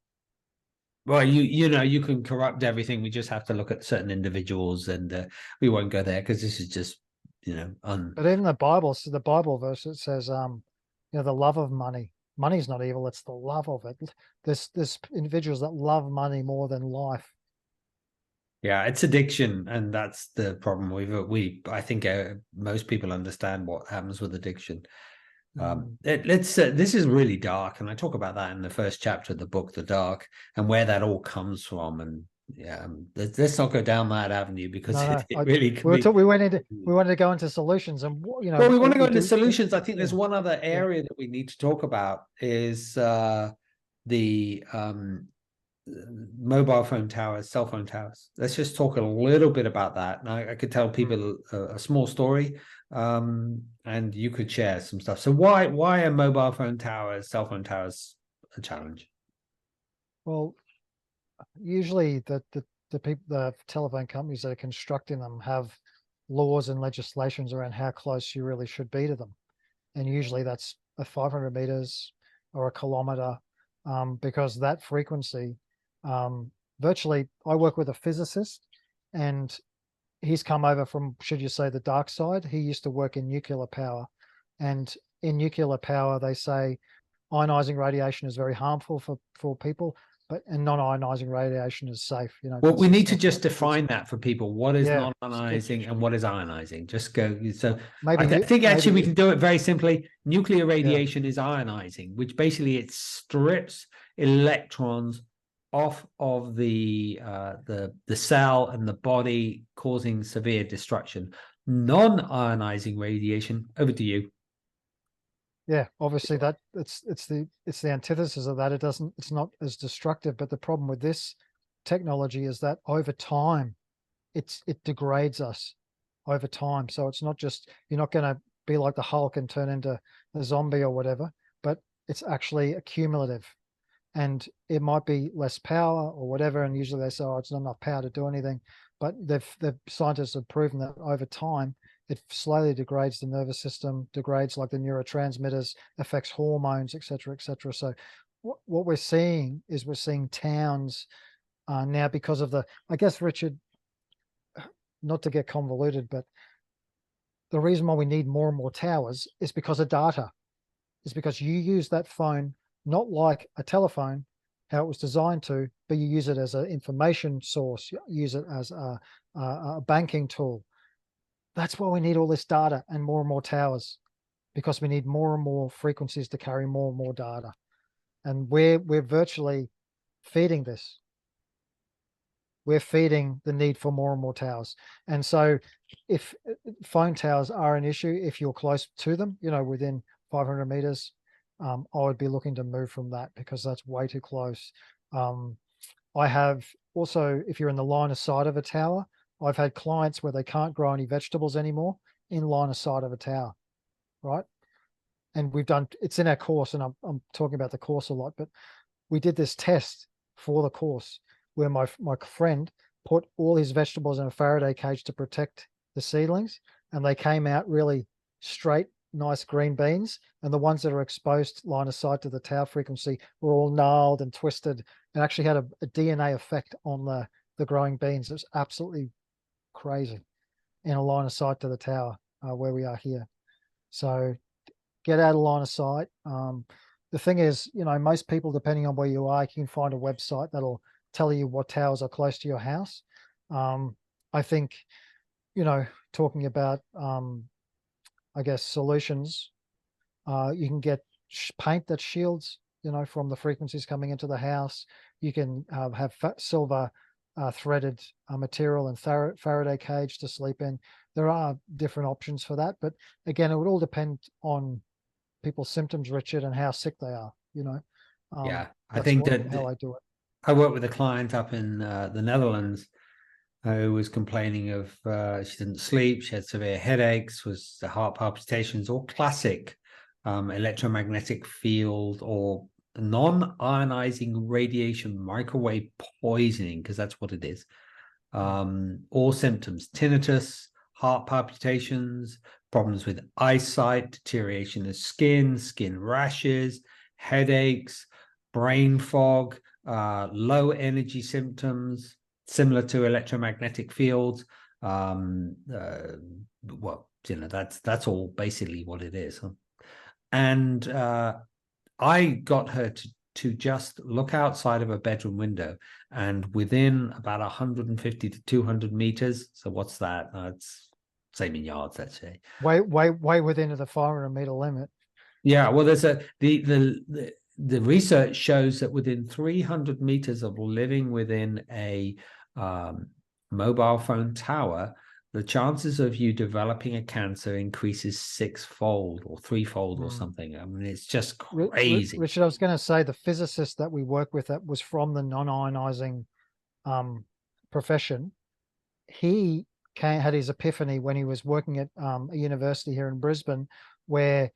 Well, you can corrupt everything. We just have to look at certain individuals, and we won't go there because this is just, But even the Bible verse, it says, the love of money. Money's not evil; it's the love of it. There's individuals that love money more than life. Yeah, it's addiction, and that's the problem. I think most people understand what happens with addiction. Mm. This is really dark, and I talk about that in the first chapter of the book, The Dark, and where that all comes from. And yeah, let's not go down that avenue because No, no. it really can We were be. we wanted to go into solutions, and Well, we want to go we into do. solutions. I think Yeah, there's one other yeah. area that we need to talk about is the mobile phone towers, cell phone towers. Let's just talk a little bit about that. And I could tell Mm. people a small story, and you could share some stuff. So why are mobile phone towers, cell phone towers a challenge? Well, usually the people, the telephone companies that are constructing them have laws and legislations around how close you really should be to them, and usually that's a 500 meters or a kilometer, because that frequency, um, virtually, I work with a physicist, and he's come over from, should you say, the dark side. He used to work in nuclear power, and in nuclear power, they say ionizing radiation is very harmful for people, but and non-ionizing radiation is safe. Well, we because need it's to not just it's define that for people. What is yeah, non-ionizing and what is ionizing? Just go. So maybe I think actually we maybe can do it very simply. Nuclear yeah, radiation is ionizing, which basically it strips electrons off of the cell and the body, causing severe destruction. Non-ionizing radiation. Over to you. yeah. Obviously, that it's the antithesis of that. It's not as destructive. But the problem with this technology is that over time, it degrades us over time. So it's not just, you're not going to be like the Hulk and turn into a zombie or whatever, but it's actually accumulative, and it might be less power or whatever. And usually they say, oh, it's not enough power to do anything, but the scientists have proven that over time it slowly degrades the nervous system, degrades like the neurotransmitters, affects hormones, etc., etc. So what we're seeing is we're seeing towns now, because of the, I guess, Richard, not to get convoluted, but the reason why we need more and more towers is because of data. Is because you use that phone not like a telephone, how it was designed to, but you use it as an information source. You use it as a banking tool. That's why we need all this data and more towers, because we need more and more frequencies to carry more and more data. And we're virtually feeding this. We're feeding the need for more and more towers. And so if phone towers are an issue, if you're close to them, within 500 meters, I would be looking to move from that, because that's way too close. I have also, if you're in the line of sight of a tower, I've had clients where they can't grow any vegetables anymore in line of sight of a tower, right? And it's in our course, and I'm talking about the course a lot, but we did this test for the course where my friend put all his vegetables in a Faraday cage to protect the seedlings, and they came out really straight, nice green beans. And the ones that are exposed line of sight to the tower frequency were all gnarled and twisted, and actually had a DNA effect on the growing beans. It was absolutely crazy in a line of sight to the tower where we are here. So get out of line of sight. The thing is, most people, depending on where you are, you can find a website that'll tell you what towers are close to your house. I think, talking about, I guess, solutions, you can get paint that shields, from the frequencies coming into the house. You can have silver threaded material and Faraday cage to sleep in. There are different options for that. But again, it would all depend on people's symptoms, Richard, and how sick they are. Yeah, I That's think that how I do it. I worked with a client up in the Netherlands who was complaining of she didn't sleep, she had severe headaches, was the heart palpitations, all classic electromagnetic field or non-ionizing radiation microwave poisoning, because that's what it is. All symptoms: tinnitus, heart palpitations, problems with eyesight, deterioration of skin rashes, headaches, brain fog, low energy symptoms similar to electromagnetic fields. Well, that's all basically what it is. And I got her to just look outside of a bedroom window, and within about 150 to 200 meters. So what's that? It's same in yards, let's say. Way within the 500-meter limit. Yeah, well, there's the research shows that within 300 meters of living within a mobile phone tower, the chances of you developing a cancer increases 6-fold or 3-fold or something. I mean, it's just crazy. Richard, I was going to say the physicist that we work with that was from the non-ionizing profession, he had his epiphany when he was working at a university here in Brisbane, where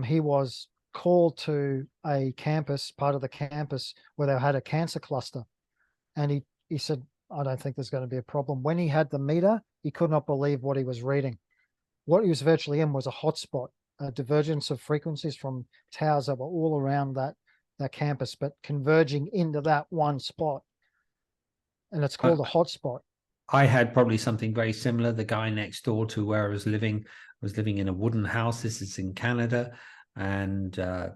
he was called to a campus, part of the campus, where they had a cancer cluster. And he said, I don't think there's going to be a problem. When he had the meter, he could not believe what he was reading. What he was virtually in was a hotspot, a divergence of frequencies from towers that were all around that campus, but converging into that one spot. And it's called a hotspot. I had probably something very similar. The guy next door to where I was living in a wooden house. This is in Canada. And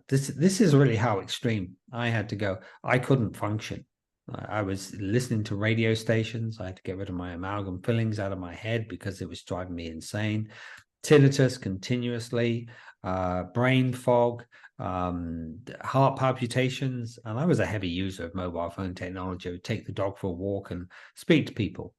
this is really how extreme I had to go. I couldn't function. I was listening to radio stations. I had to get rid of my amalgam fillings out of my head because it was driving me insane. Tinnitus continuously, brain fog, heart palpitations. And I was a heavy user of mobile phone technology. I would take the dog for a walk and speak to people.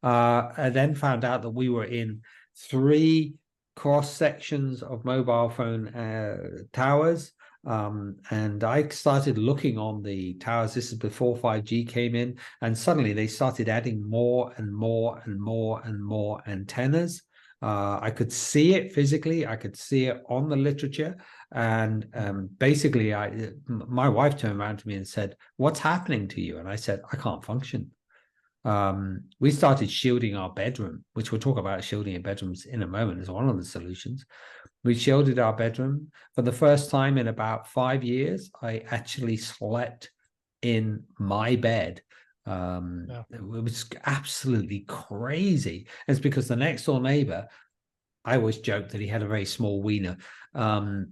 I then found out that we were in 3 cross sections of mobile phone towers. And I started looking on the towers. This is before 5G came in, and suddenly they started adding more and more and more and more antennas. I could see it physically. I could see it on the literature. And basically, my wife turned around to me and said, "What's happening to you?" And I said, "I can't function." We started shielding our bedroom, which we'll talk about shielding in bedrooms in a moment as one of the solutions. We shielded our bedroom. For the first time in about 5 years, I actually slept in my bed. It was absolutely crazy. It's because the next door neighbor, I always joke that he had a very small wiener. But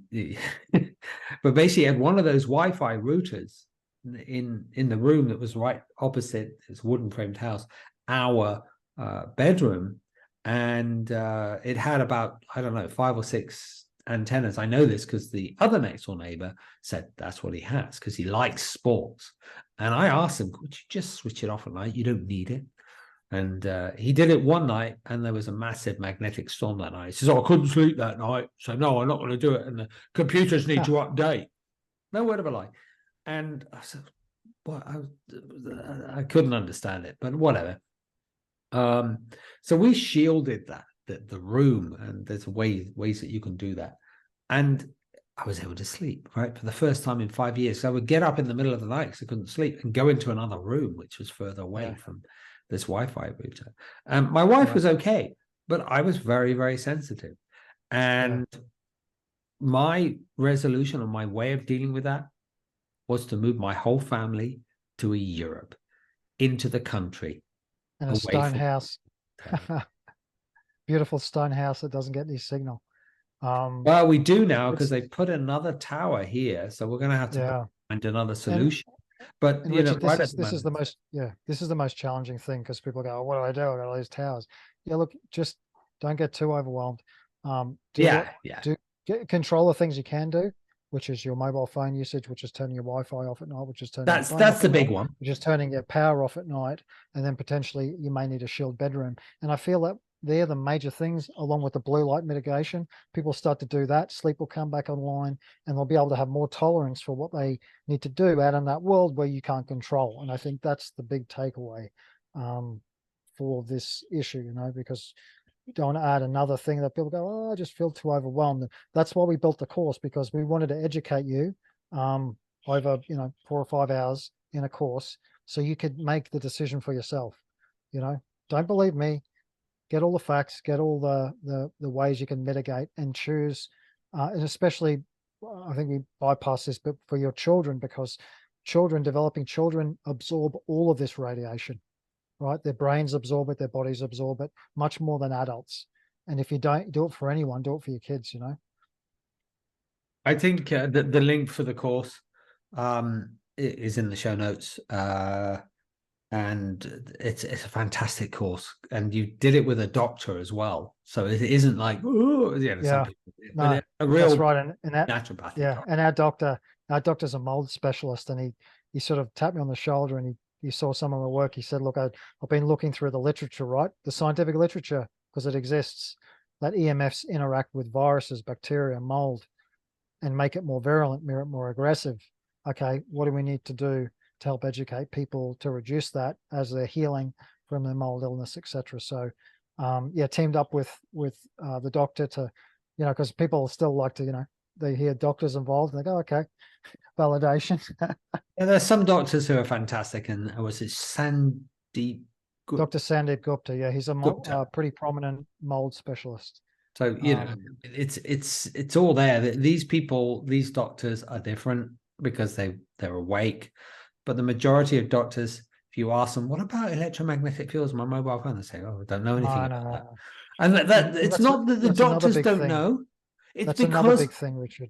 basically had one of those Wi-Fi routers in the room that was right opposite this wooden framed house, our bedroom. And it had about, I don't know, 5 or 6 antennas. I know this because the other next door neighbor said that's what he has because he likes sports. And I asked him, "Could you just switch it off at night? You don't need it." And he did it one night, and there was a massive magnetic storm that night. He says, "Oh, I couldn't sleep that night, so no, I'm not going to do it. And the computers need to update." No word of a lie. And I said, "What?" I couldn't understand it, but whatever. So we shielded the room, and there's ways that you can do that. And I was able to sleep, right? For the first time in 5 years. So I would get up in the middle of the night because I couldn't sleep and go into another room, which was further away from this Wi-Fi router. My wife was okay, but I was very, very sensitive. And my resolution and my way of dealing with that was to move my whole family to Europe, into the country. And a stone house. Beautiful stone house that doesn't get any signal. Well, we do now because they put another tower here, so we're going to have to find another solution. But you Richard, know, this is the most challenging thing because people go, "Oh, what do I do? I got all these towers." Yeah, look, just don't get too overwhelmed. Control the things you can do, which is your mobile phone usage, which is turning your Wi-Fi off at night, which is turning that's the big one, which is turning your power off at night, and then potentially you may need a shield bedroom. And I feel that they're the major things, along with the blue light mitigation. People start to do that, sleep will come back online, and they'll be able to have more tolerance for what they need to do out in that world where you can't control. And I think that's the big takeaway for this issue, you know, because you don't want to add another thing that people go, "Oh, I just feel too overwhelmed." That's why we built the course, because we wanted to educate you over 4 or 5 hours in a course, so you could make the decision for yourself. Don't believe me. Get all the facts, get all the ways you can mitigate and choose. And especially, I think we bypass this, but for your children, because developing children absorb all of this radiation, right? Their brains absorb it, their bodies absorb it much more than adults. And if you don't do it for anyone, do it for your kids, I think the link for the course is in the show notes. And it's a fantastic course, and you did it with a doctor as well, so it isn't like, oh, some Yeah, people, no, but a that's real right. And that, naturopathic yeah, doctor. and our doctor's a mold specialist, and he sort of tapped me on the shoulder, and he saw some of my work. He said, "Look, I've been looking through the literature, right? The scientific literature, because it exists, that EMFs interact with viruses, bacteria, mold, and make it more virulent, make it more aggressive. Okay, what do we need to do to help educate people to reduce that as they're healing from their mold illness, etc." So, yeah, teamed up with the doctor to, because people still like to, they hear doctors involved and they go, okay, validation. Yeah, there's some doctors who are fantastic, and was it Sandeep Dr. Sandeep Gupta, yeah, he's a Gupta? pretty prominent mold specialist. So Um, it's all there. These people, these doctors are different because they're awake, but the majority of doctors, if you ask them, what about electromagnetic fields on my mobile phone, they say, oh, I don't know anything no, about no, that. no. And that Well, it's not that the that's another doctors big don't thing. know. It's That's another because, big thing, Richard.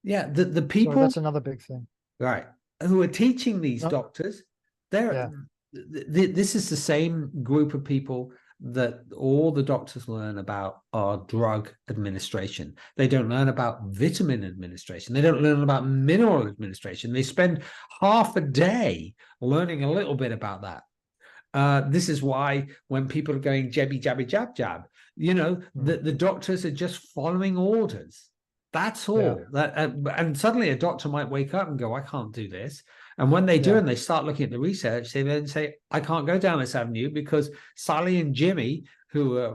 yeah, the Sorry, people, that's another big thing. right, who are teaching these No, doctors, they're yeah, this is the same group of people that all the doctors learn about are drug administration. They don't learn about vitamin administration. They don't learn about mineral administration. They spend half a day learning a little bit about that. This is why when people are going jabby, jabby, jab, jab, mm, the doctors are just following orders. That's yeah, all. And suddenly a doctor might wake up and go, I can't do this. And when they do yeah. and they start looking at the research, they then say, I can't go down this avenue because Sally and Jimmy, who are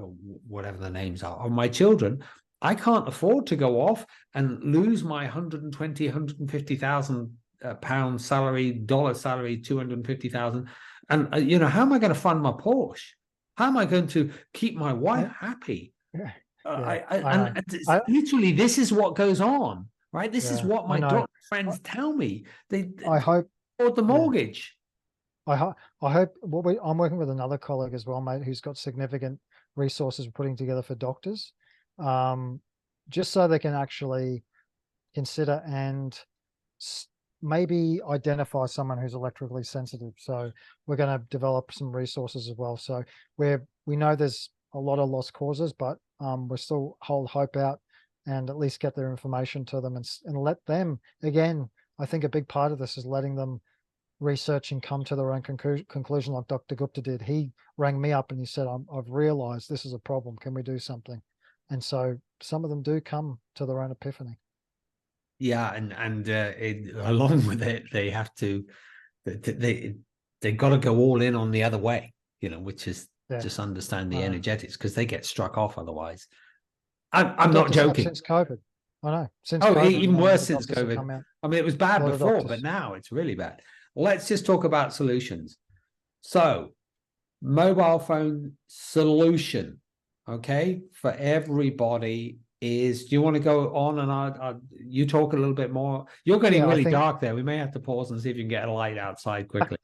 whatever the names are my children, I can't afford to go off and lose my 120, 150,000 pound salary, dollar salary, 250,000. And how am I going to fund my Porsche? How am I going to keep my wife I, happy? yeah, I, yeah, I I know. and it's I literally this is what goes on, right? This is yeah, what I my know. doctor friends tell me. They I hope, afford the yeah, mortgage. I hope I'm working with another colleague as well, mate, who's got significant resources we're putting together for doctors, um, just so they can actually consider and maybe identify someone who's electrically sensitive. So we're going to develop some resources as well. So we know there's a lot of lost causes, but we're still hold hope out and at least get their information to them and let them, again, I think a big part of this is letting them research and come to their own conclusion like Dr. Gupta did. He rang me up and he said, I've realized this is a problem. Can we do something? And so some of them do come to their own epiphany. Yeah, and along with it, they have to they've got to go all in on the other way, which is Yeah. just understand the Uh, energetics because they get struck off otherwise. and I'm not doctors have joking. since COVID. I know. Since Oh, COVID, even a lot worse of since doctors have COVID. come out. I mean, it was A bad lot of before, but doctors. now it's really bad. Let's just talk about solutions. So, mobile phone solution, okay, for everybody is. Do you want to go on and you talk a little bit more? You're getting Yeah, I really think dark there. We may have to pause and see if you can get a light outside quickly.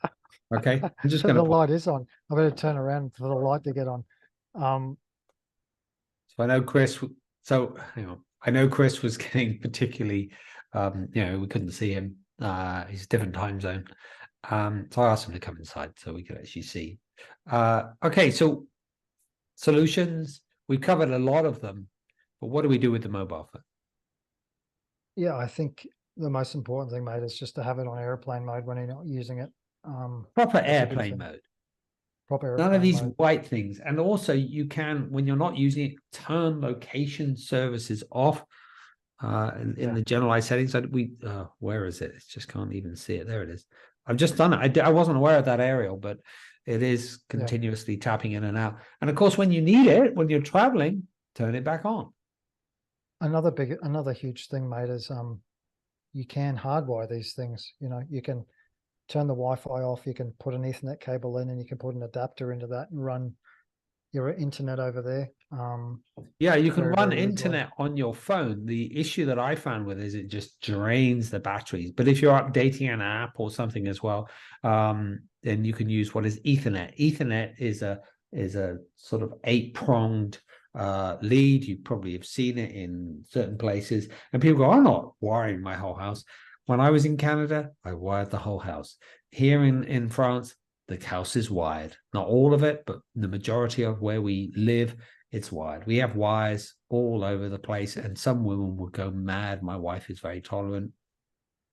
Okay, I'm just going to the pause. light is on. I better turn around for the light to get on. Um, So I know Chris. So I know Chris was getting particularly. We couldn't see him. He's a different time zone. So I asked him to come inside so we could actually see. Okay, so solutions. We covered a lot of them, but what do we do with the mobile phone? yeah, I think the most important thing, mate, is just to have it on airplane mode when you're not using it. Proper That's a big airplane thing. mode. Proper None of airplane these mode. white things. And also you can, when you're not using it, turn location services off in Yeah, the generalized settings. Where is it? It just can't even see it. There it is. I've just done it. I wasn't aware of that aerial, but it is yeah. continuously tapping in and out. And of course, when you need it, when you're traveling, turn it back on. Another huge thing, mate, is you can hardwire these things. You can turn the Wi-Fi off. You can put an Ethernet cable in, and you can put an adapter into that and run your internet over there. Yeah, you can Very, run very easily. internet on your phone. The issue that I found with it is it just drains the batteries. But if you're updating an app or something as well, then you can use what is Ethernet. Ethernet is a sort of 8-pronged lead. You probably have seen it in certain places, and people go, "I'm not wiring my whole house." When I was in Canada, I wired the whole house. Here in France, the house is wired. Not all of it, but the majority of where we live, it's wired. We have wires all over the place, and some women would go mad. My wife is very tolerant.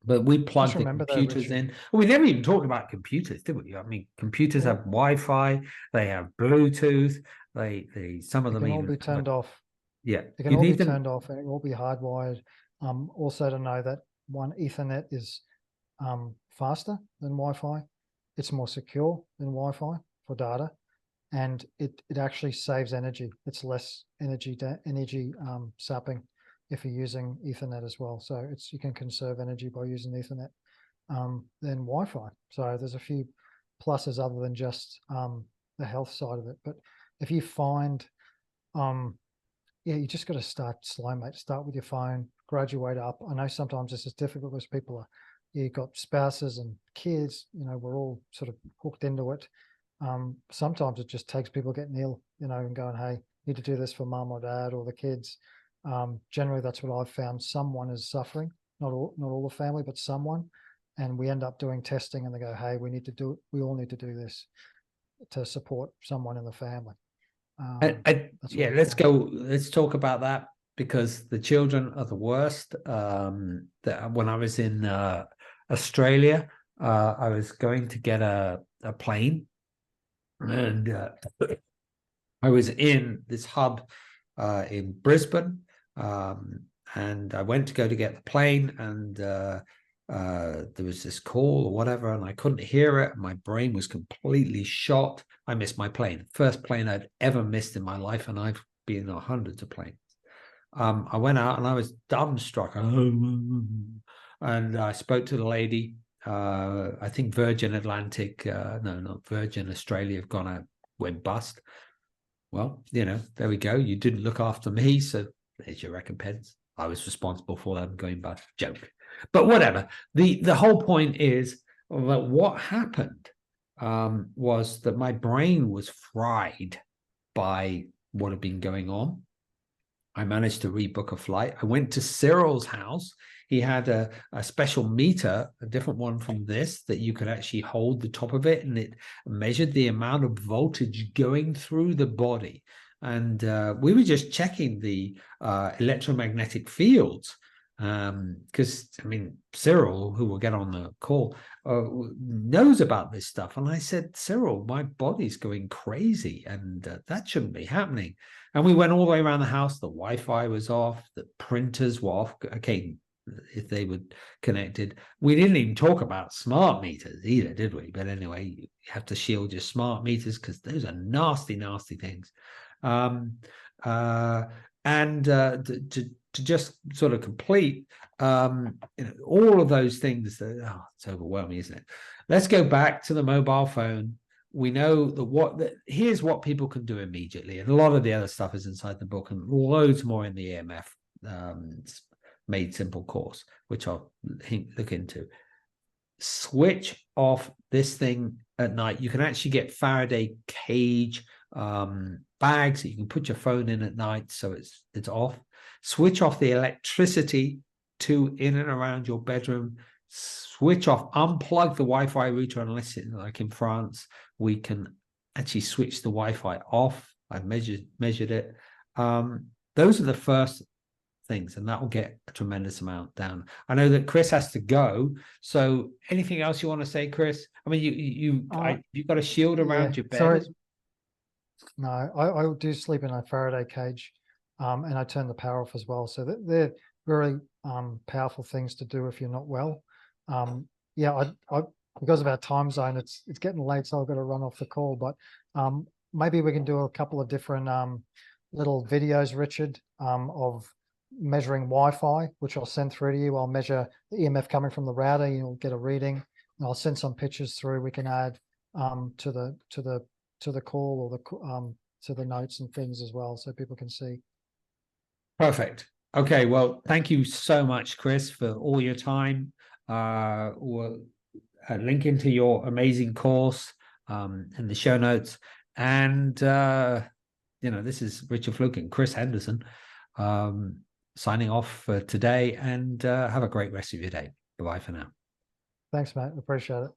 But we Just plug the remember though, computers Richard, in. We never even talked about computers, did we? I mean, computers well, have Wi-Fi, they have Bluetooth, they some of it them can all even be have turned off. yeah. It can You all be need them. turned off and it will be hardwired. Also to know that one Ethernet is faster than Wi-Fi. It's more secure than Wi-Fi for data, and it actually saves energy. It's less energy sapping if you're using Ethernet as well. So you can conserve energy by using Ethernet than Wi-Fi. So there's a few pluses other than just the health side of it. But if you find yeah, you just got to start slow, mate. Start with your phone, graduate up. I know sometimes this is difficult because people are, you've got spouses and kids, we're all sort of hooked into it. Sometimes it just takes people getting ill, and going, hey, need to do this for mum or dad or the kids. Generally, that's what I've found. Someone is suffering, not all the family, but someone. And we end up doing testing and they go, hey, we all need to do this to support someone in the family. Yeah, let's talk about that, because the children are the worst. When I was in Australia, I was going to get a plane, and I was in this hub in Brisbane, and I went to go to get the plane, and there was this call or whatever, and I couldn't hear it. My brain was completely shot. I missed my plane. First plane I'd ever missed in my life, and I've been on hundreds of planes. I went out and I was dumbstruck. And I spoke to the lady. I think Virgin Atlantic, no, not Virgin Australia, have went bust. Well, there we go. You didn't look after me, so there's your recompense. I was responsible for them going bust. Joke. But whatever. The whole point is that what happened was that my brain was fried by what had been going on. I managed to rebook a flight. I went to Cyril's house. He had a special meter, a different one from this, that you could actually hold the top of it, and it measured the amount of voltage going through the body. And we were just checking the electromagnetic fields, because Cyril, who will get on the call, knows about this stuff. And I said, Cyril, my body's going crazy, and that shouldn't be happening. And we went all the way around the house. The Wi-Fi was off, the printers were off. Okay, if they were connected. We didn't even talk about smart meters either, did we? But anyway, you have to shield your smart meters because those are nasty, nasty things. To just sort of complete all of those things, it's overwhelming, isn't it? Let's go back to the mobile phone. We know that here's what people can do immediately, and a lot of the other stuff is inside the book, and loads more in the EMF Made Simple course, which I'll look into. Switch off this thing at night. You can actually get Faraday cage bags that you can put your phone in at night, so it's off. Switch off the electricity to in and around your bedroom. Switch off, unplug the Wi-Fi router, unless like in France, we can actually switch the Wi-Fi off. I measured it. Those are the first things, and that will get a tremendous amount down. I know that Chris has to go, so anything else you want to say, Chris? I mean, you've got a shield around your bed. Sorry. No, I do sleep in a Faraday cage, and I turn the power off as well. So they're very powerful things to do if you're not well. Yeah, I because of our time zone, it's getting late, so I've got to run off the call. But maybe we can do a couple of different little videos, Richard, of measuring Wi-Fi, which I'll send through to you. I'll measure the EMF coming from the router. You'll get a reading, and I'll send some pictures through. We can add to the call, or to the notes and things as well, so people can see. Perfect. Okay, well, thank you so much, Chris, for all your time. We'll link into your amazing course in the show notes. And this is Richard Flook and Chris Henderson signing off for today, and have a great rest of your day. Bye. Bye-bye for now. Thanks, mate. Appreciate it.